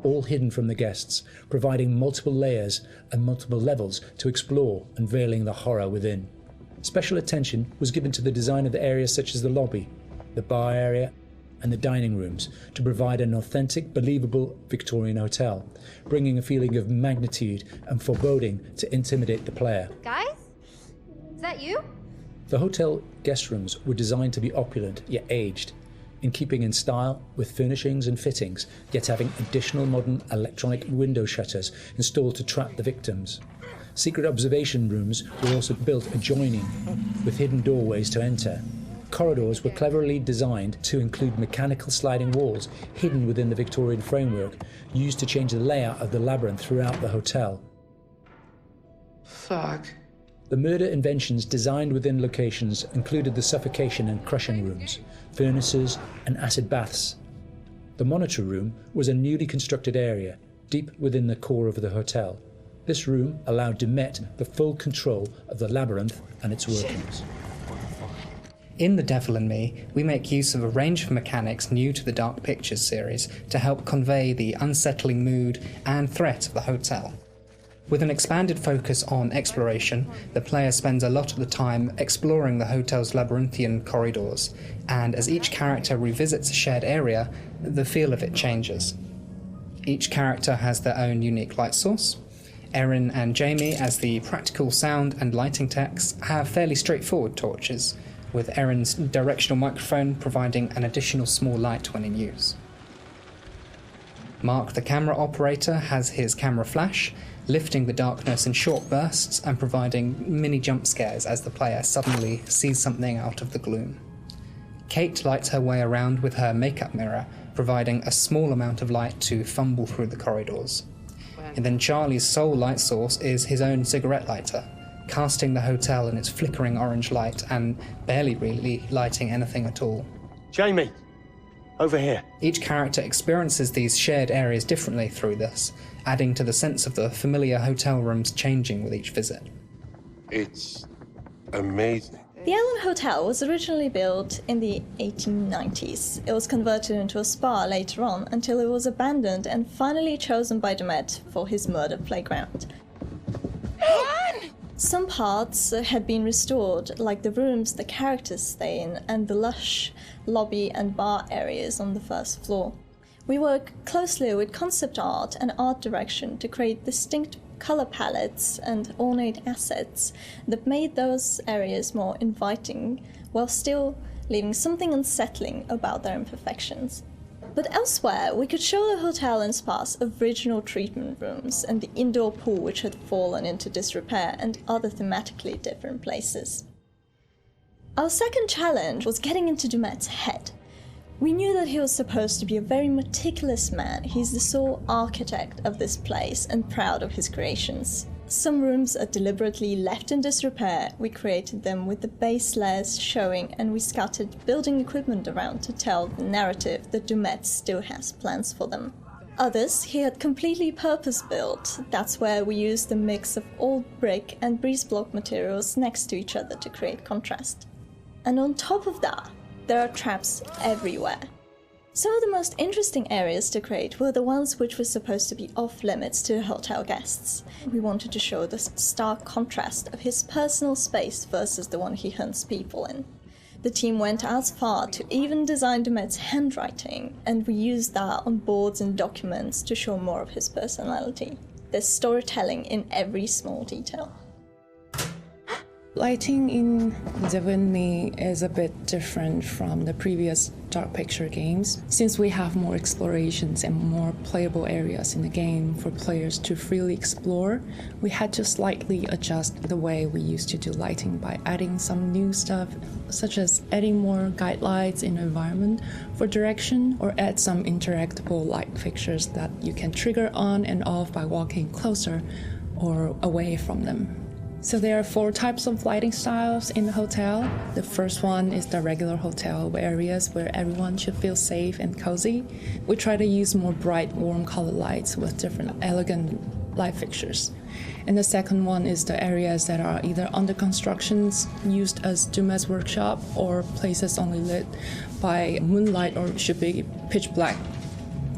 all hidden from the guests, providing multiple layers and multiple levels to explore, unveiling the horror within. Special attention was given to the design of the areas such as the lobby, the bar area, and the dining rooms to provide an authentic, believable Victorian hotel, bringing a feeling of magnitude and foreboding to intimidate the player. Guys? Is that you? The hotel guest rooms were designed to be opulent yet aged, in keeping in style with furnishings and fittings, yet having additional modern electronic window shutters installed to trap the victims. Secret observation rooms were also built adjoining, with hidden doorways to enter. Corridors were cleverly designed to include mechanical sliding walls hidden within the Victorian framework, used to change the layout of the labyrinth throughout the hotel. Fuck. The murder inventions designed within locations included the suffocation and crushing rooms, furnaces, and acid baths. The monitor room was a newly constructed area, deep within the core of the hotel. This room allowed Dumet the full control of the labyrinth and its workings. In The Devil and Me, we make use of a range of mechanics new to the Dark Pictures series to help convey the unsettling mood and threat of the hotel. With an expanded focus on exploration, the player spends a lot of the time exploring the hotel's labyrinthian corridors, and as each character revisits a shared area, the feel of it changes. Each character has their own unique light source. Erin and Jamie, as the practical sound and lighting techs, have fairly straightforward torches, with Erin's directional microphone providing an additional small light when in use. Mark, the camera operator, has his camera flash, lifting the darkness in short bursts and providing mini jump scares as the player suddenly sees something out of the gloom. Kate lights her way around with her makeup mirror, providing a small amount of light to fumble through the corridors. And then Charlie's sole light source is his own cigarette lighter, casting the hotel in its flickering orange light and barely really lighting anything at all. Jamie, over here. Each character experiences these shared areas differently through this, adding to the sense of the familiar hotel rooms changing with each visit. It's amazing. The Ellen Hotel was originally built in the 1890s. It was converted into a spa later on until it was abandoned and finally chosen by Dumet for his murder playground. Some parts had been restored, like the rooms the characters stay in and the lush lobby and bar areas on the first floor. We work closely with concept art and art direction to create distinct color palettes and ornate assets that made those areas more inviting while still leaving something unsettling about their imperfections. But elsewhere, we could show the hotel and spa's original treatment rooms and the indoor pool which had fallen into disrepair and other thematically different places. Our second challenge was getting into Dumet's head. We knew that he was supposed to be a very meticulous man. He's the sole architect of this place and proud of his creations. Some rooms are deliberately left in disrepair. We created them with the base layers showing, and we scattered building equipment around to tell the narrative that Dumet still has plans for them. Others he had completely purpose-built. That's where we used a mix of old brick and breeze block materials next to each other to create contrast. And on top of that, There are traps everywhere. Some of the most interesting areas to create were the ones which were supposed to be off-limits to hotel guests. We wanted to show the stark contrast of his personal space versus the one he hunts people in. The team went as far to even design Dumet's handwriting, and we used that on boards and documents to show more of his personality. There's storytelling in every small detail. Lighting in Devon Me is a bit different from the previous Dark Picture games, since we have more explorations and more playable areas in the game for players to freely explore. We had to slightly adjust the way we used to do lighting by adding some new stuff, such as adding more guide lights in the environment for direction, or add some interactable light fixtures that you can trigger on and off by walking closer or away from them. So there are 4 types of lighting styles in the hotel. The first one is the regular hotel areas where everyone should feel safe and cozy. We try to use more bright, warm color lights with different elegant light fixtures. And the second one is the areas that are either under constructions, used as Dumet's workshop, or places only lit by moonlight or should be pitch black.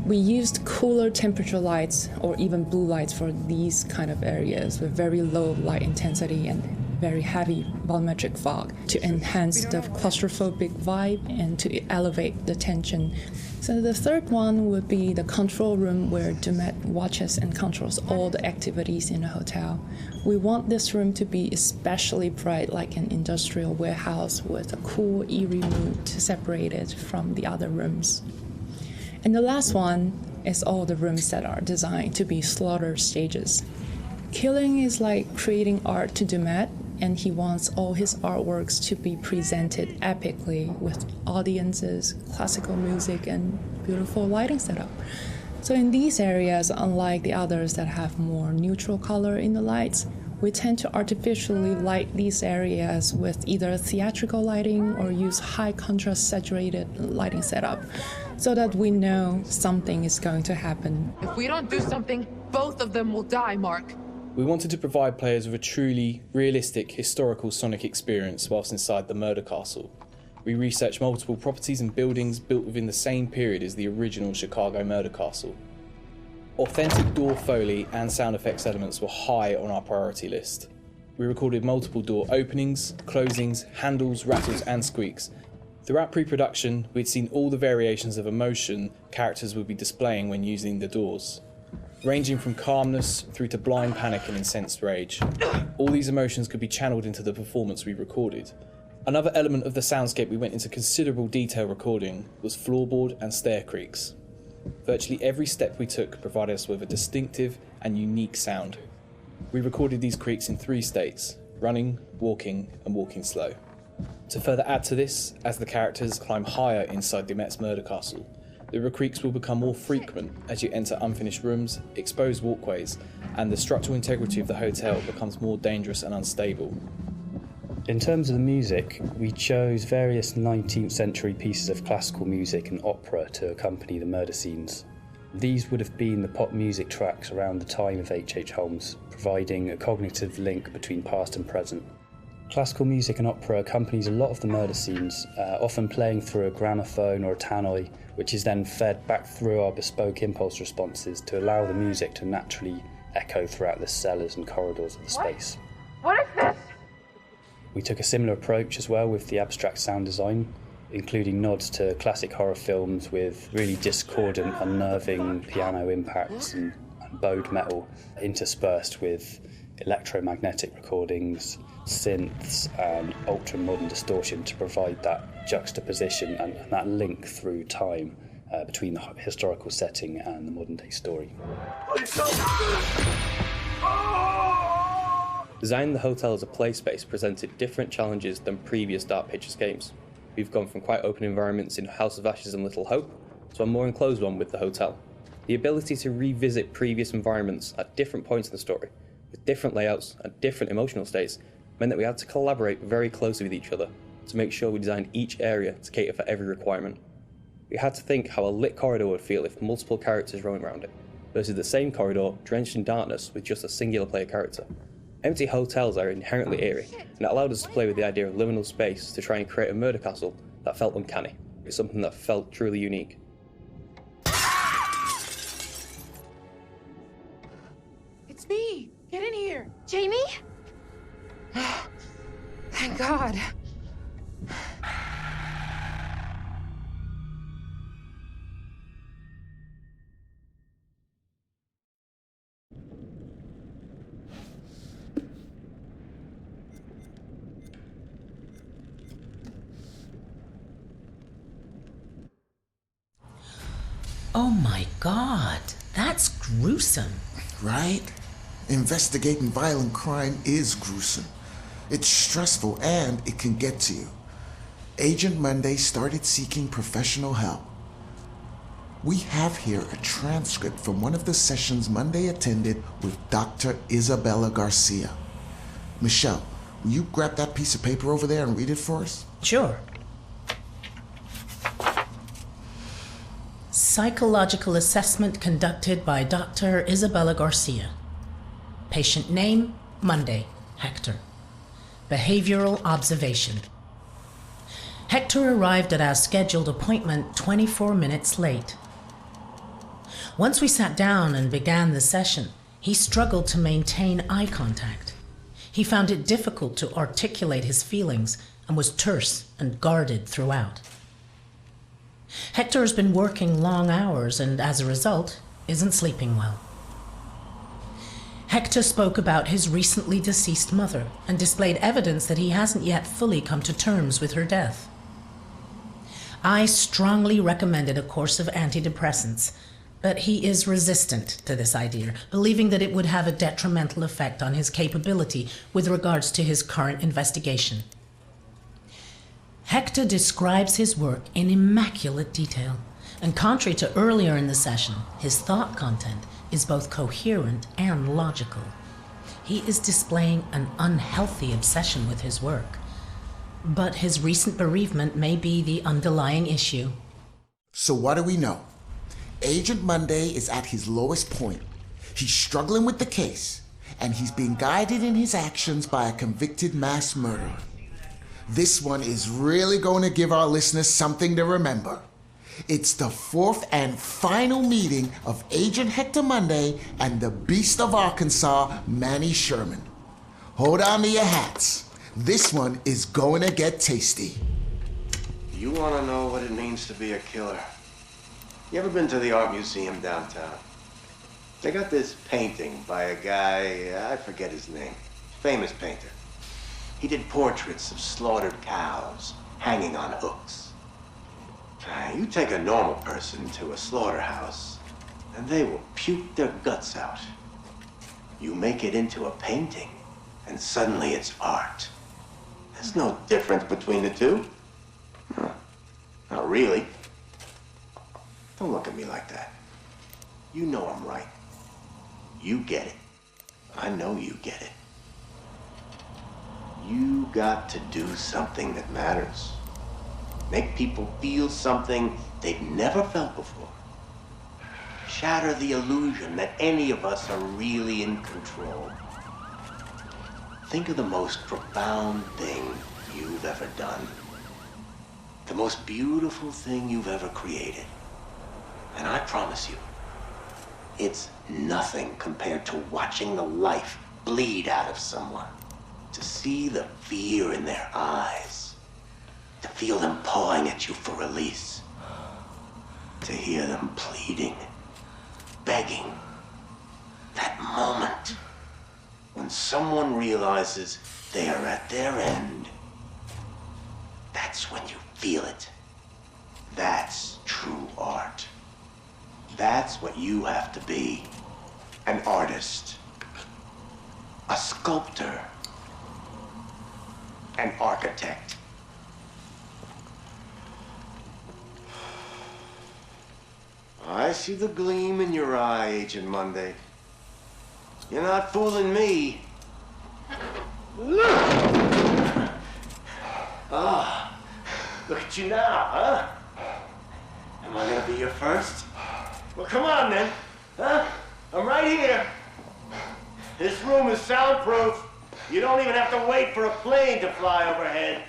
We used cooler temperature lights or even blue lights for these kind of areas with very low light intensity and very heavy volumetric fog to enhance the claustrophobic vibe and to elevate the tension. So the third one would be the control room where Dumet watches and controls all the activities in the hotel. We want this room to be especially bright, like an industrial warehouse with a cool, eerie mood to separate it from the other rooms. And the last one is all the rooms that are designed to be slaughter stages. Killing is like creating art to Dumet, and he wants all his artworks to be presented epically with audiences, classical music, and beautiful lighting setup. So in these areas, unlike the others that have more neutral color in the lights, we tend to artificially light these areas with either theatrical lighting or use high contrast saturated lighting setup, so that we know something is going to happen. If we don't do something, both of them will die, Mark. We wanted to provide players with a truly realistic historical Sonic experience whilst inside the murder castle. We researched multiple properties and buildings built within the same period as the original Chicago murder castle. Authentic door foley and sound effects elements were high on our priority list. We recorded multiple door openings, closings, handles, rattles and squeaks. Throughout pre-production, we'd seen all the variations of emotion characters would be displaying when using the doors, ranging from calmness through to blind panic and incensed rage. All these emotions could be channeled into the performance we recorded. Another element of the soundscape we went into considerable detail recording was floorboard and stair creaks. Virtually every step we took provided us with a distinctive and unique sound. We recorded these creaks in 3 states: running, walking, and walking slow. To further add to this, as the characters climb higher inside Dumet's murder castle, the creaks will become more frequent as you enter unfinished rooms, exposed walkways, and the structural integrity of the hotel becomes more dangerous and unstable. In terms of the music, we chose various 19th century pieces of classical music and opera to accompany the murder scenes. These would have been the pop music tracks around the time of H.H. Holmes, providing a cognitive link between past and present. Classical music and opera accompanies a lot of the murder scenes, often playing through a gramophone or a tannoy, which is then fed back through our bespoke impulse responses to allow the music to naturally echo throughout the cellars and corridors of the space. What is this? We took a similar approach as well with the abstract sound design, including nods to classic horror films with really discordant, unnerving piano impacts and bowed metal interspersed with electromagnetic recordings, synths and ultra-modern distortion to provide that juxtaposition and that link through time between the historical setting and the modern-day story. Designing the hotel as a play space presented different challenges than previous Dark Pictures games. We've gone from quite open environments in House of Ashes and Little Hope to a more enclosed one with the hotel. The ability to revisit previous environments at different points in the story, with different layouts and different emotional states, meant that we had to collaborate very closely with each other to make sure we designed each area to cater for every requirement. We had to think how a lit corridor would feel if multiple characters roaming around it, versus the same corridor drenched in darkness with just a singular player character. Empty hotels are inherently eerie, and it allowed us to play with the idea of liminal space to try and create a murder castle that felt uncanny. It's something that felt truly unique. It's me! Get in here! Jamie? Thank God. Oh my God, that's gruesome. Right? Investigating violent crime is gruesome. It's stressful and it can get to you. Agent Monday started seeking professional help. We have here a transcript from one of the sessions Monday attended with Dr. Isabella Garcia. Michelle, will you grab that piece of paper over there and read it for us? Sure. Psychological assessment conducted by Dr. Isabella Garcia. Patient name, Monday, Hector. Behavioral observation. Hector arrived at our scheduled appointment 24 minutes late. Once we sat down and began the session, he struggled to maintain eye contact. He found it difficult to articulate his feelings and was terse and guarded throughout. Hector has been working long hours and, as a result, isn't sleeping well. Hector spoke about his recently deceased mother and displayed evidence that he hasn't yet fully come to terms with her death. I strongly recommended a course of antidepressants, but he is resistant to this idea, believing that it would have a detrimental effect on his capability with regards to his current investigation. Hector describes his work in immaculate detail, and contrary to earlier in the session, his thought content is both coherent and logical. He is displaying an unhealthy obsession with his work, but his recent bereavement may be the underlying issue. So what do we know? Agent Monday is at his lowest point. He's struggling with the case, and he's being guided in his actions by a convicted mass murderer. This one is really going to give our listeners something to remember. It's the fourth and final meeting of Agent Hector Monday and the Beast of Arkansas, Manny Sherman. Hold on to your hats. This one is going to get tasty. You want to know what it means to be a killer? You ever been to the art museum downtown? They got this painting by a guy, I forget his name, famous painter. He did portraits of slaughtered cows hanging on hooks. You take a normal person to a slaughterhouse, and they will puke their guts out. You make it into a painting, and suddenly it's art. There's no difference between the two. No, not really. Don't look at me like that. You know I'm right. You get it. I know you get it. You got to do something that matters. Make people feel something they've never felt before. Shatter the illusion that any of us are really in control. Think of the most profound thing you've ever done. The most beautiful thing you've ever created. And I promise you, it's nothing compared to watching the life bleed out of someone. To see the fear in their eyes. To feel them pawing at you for release. To hear them pleading, begging. That moment when someone realizes they are at their end. That's when you feel it. That's true art. That's what you have to be. An artist. A sculptor. An architect. I see the gleam in your eye, Agent Monday. You're not fooling me. Ah, look at you now, huh? Am I gonna be your first? Well, come on then, huh? I'm right here. This room is soundproof. You don't even have to wait for a plane to fly overhead.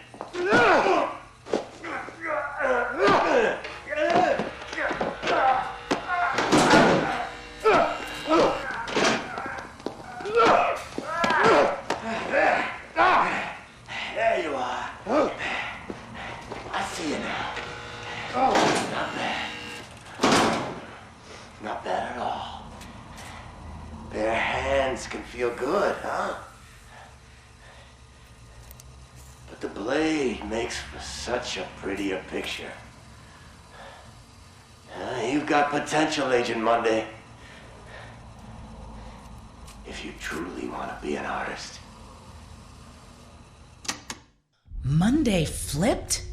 see you now. Oh, not bad. Not bad at all. Bare hands can feel good, huh? But the blade makes for such a prettier picture. You've got potential, Agent Monday. If you truly want to be an artist. Monday flipped?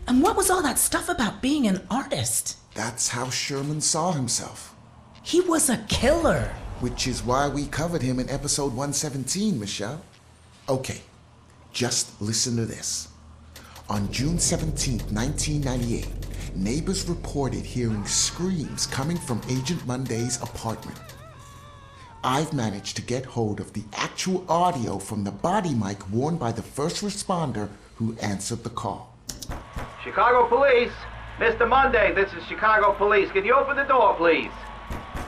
And what was all that stuff about being an artist? That's how Sherman saw himself. He was a killer. Which is why we covered him in episode 117, Michelle. Okay, just listen to this. On June 17, 1998, neighbors reported hearing screams coming from Agent Monday's apartment. I've managed to get hold of the actual audio from the body mic worn by the first responder who answered the call. Chicago Police! Mr. Monday, this is Chicago Police. Can you open the door, please?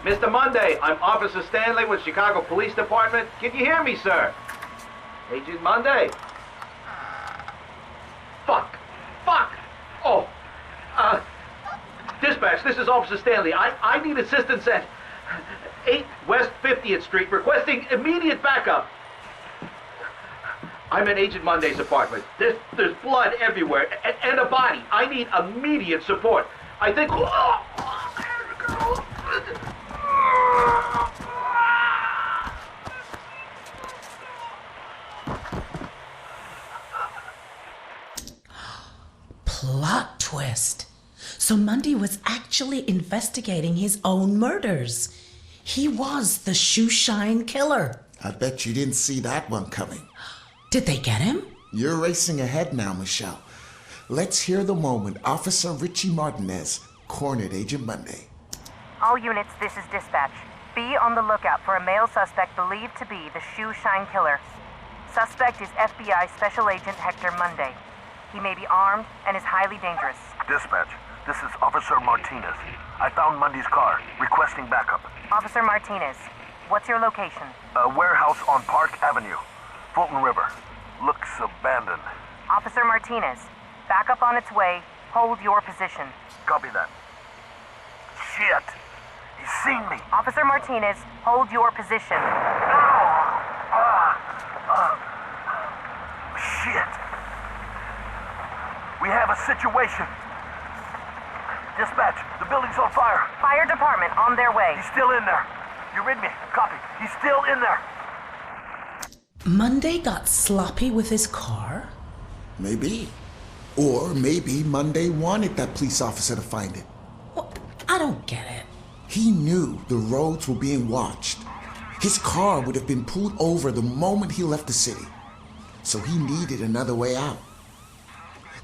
Mr. Monday, I'm Officer Stanley with Chicago Police Department. Can you hear me, sir? Agent Monday? Fuck! Oh! Dispatch, this is Officer Stanley. I need assistance at 8 West 50th Street, requesting immediate backup. I'm in Agent Monday's apartment. There's blood everywhere, and a body. I need immediate support. I think... Plot twist. So Monday was actually investigating his own murders. He was the shoeshine killer. I bet you didn't see that one coming. Did they get him? You're racing ahead now, Michelle. Let's hear the moment Officer Richie Martinez cornered Agent Monday. All units, this is dispatch. Be on the lookout for a male suspect believed to be the shoeshine killer. Suspect is FBI Special Agent Hector Monday. He may be armed and is highly dangerous. Dispatch, this is Officer Martinez. I found Monday's car, requesting backup. Officer Martinez, what's your location? A warehouse on Park Avenue, Fulton River. Looks abandoned. Officer Martinez, backup on its way. Hold your position. Copy that. Shit! He's seen me! Officer Martinez, hold your position. Shit! We have a situation. Dispatch, the building's on fire. Fire department on their way. He's still in there. You read me? Copy. He's still in there. Monday got sloppy with his car? Maybe. Or maybe Monday wanted that police officer to find it. Well, I don't get it. He knew the roads were being watched. His car would have been pulled over the moment he left the city. So he needed another way out.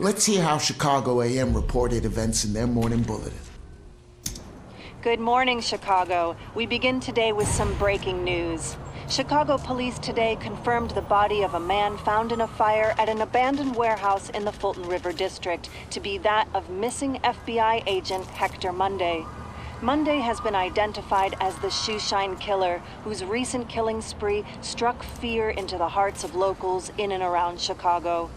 Let's hear how Chicago AM reported events in their morning bulletin. Good morning, Chicago. We begin today with some breaking news. Chicago police today confirmed the body of a man found in a fire at an abandoned warehouse in the Fulton River district to be that of missing FBI agent Hector Monday. Monday has been identified as the shoeshine killer, whose recent killing spree struck fear into the hearts of locals in and around Chicago.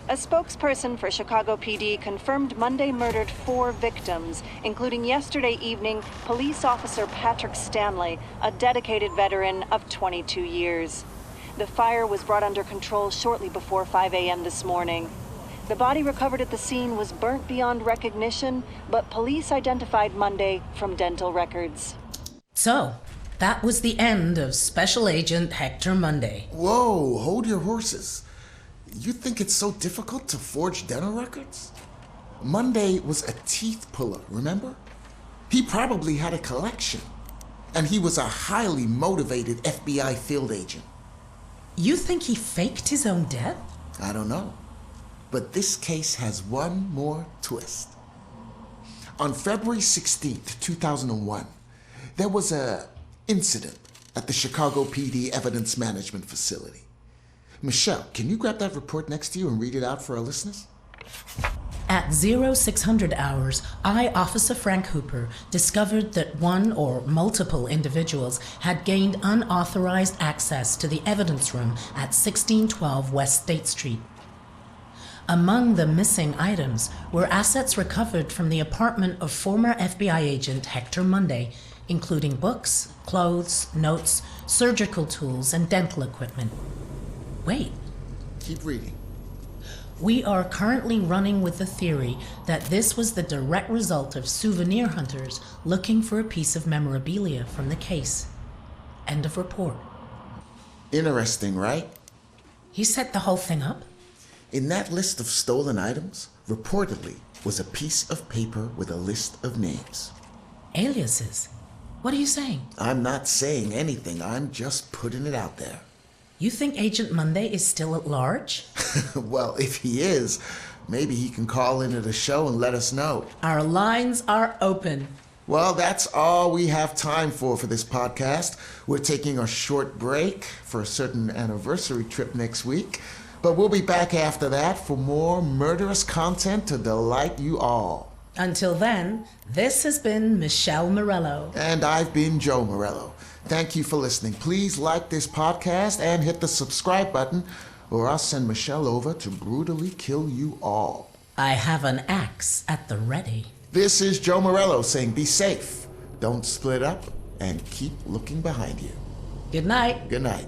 A spokesperson for Chicago PD confirmed Monday murdered 4 victims, including yesterday evening police officer Patrick Stanley, a dedicated veteran of 22 years. The fire was brought under control shortly before 5 a.m. this morning. The body recovered at the scene was burnt beyond recognition, but police identified Monday from dental records. So, that was the end of Special Agent Hector Monday. Whoa, hold your horses. You think it's so difficult to forge dental records? Monday was a teeth puller, remember? He probably had a collection. And he was a highly motivated FBI field agent. You think he faked his own death? I don't know. But this case has one more twist. On February 16th, 2001, there was an incident at the Chicago PD Evidence Management Facility. Michelle, can you grab that report next to you and read it out for our listeners? At 0600 hours, I, Officer Frank Hooper, discovered that one or multiple individuals had gained unauthorized access to the evidence room at 1612 West State Street. Among the missing items were assets recovered from the apartment of former FBI agent Hector Monday, including books, clothes, notes, surgical tools, and dental equipment. Wait. Keep reading. We are currently running with the theory that this was the direct result of souvenir hunters looking for a piece of memorabilia from the case. End of report. Interesting, right? He set the whole thing up? In that list of stolen items, reportedly, was a piece of paper with a list of names. Aliases? What are you saying? I'm not saying anything. I'm just putting it out there. You think Agent Monday is still at large? Well, if he is, maybe he can call into the show and let us know. Our lines are open. Well, that's all we have time for this podcast. We're taking a short break for a certain anniversary trip next week, but we'll be back after that for more murderous content to delight you all. Until then, this has been Michelle Morello. And I've been Joe Morello. Thank you for listening. Please like this podcast and hit the subscribe button, or I'll send Michelle over to brutally kill you all. I have an axe at the ready. This is Joe Morello saying be safe, don't split up, and keep looking behind you. Good night. Good night.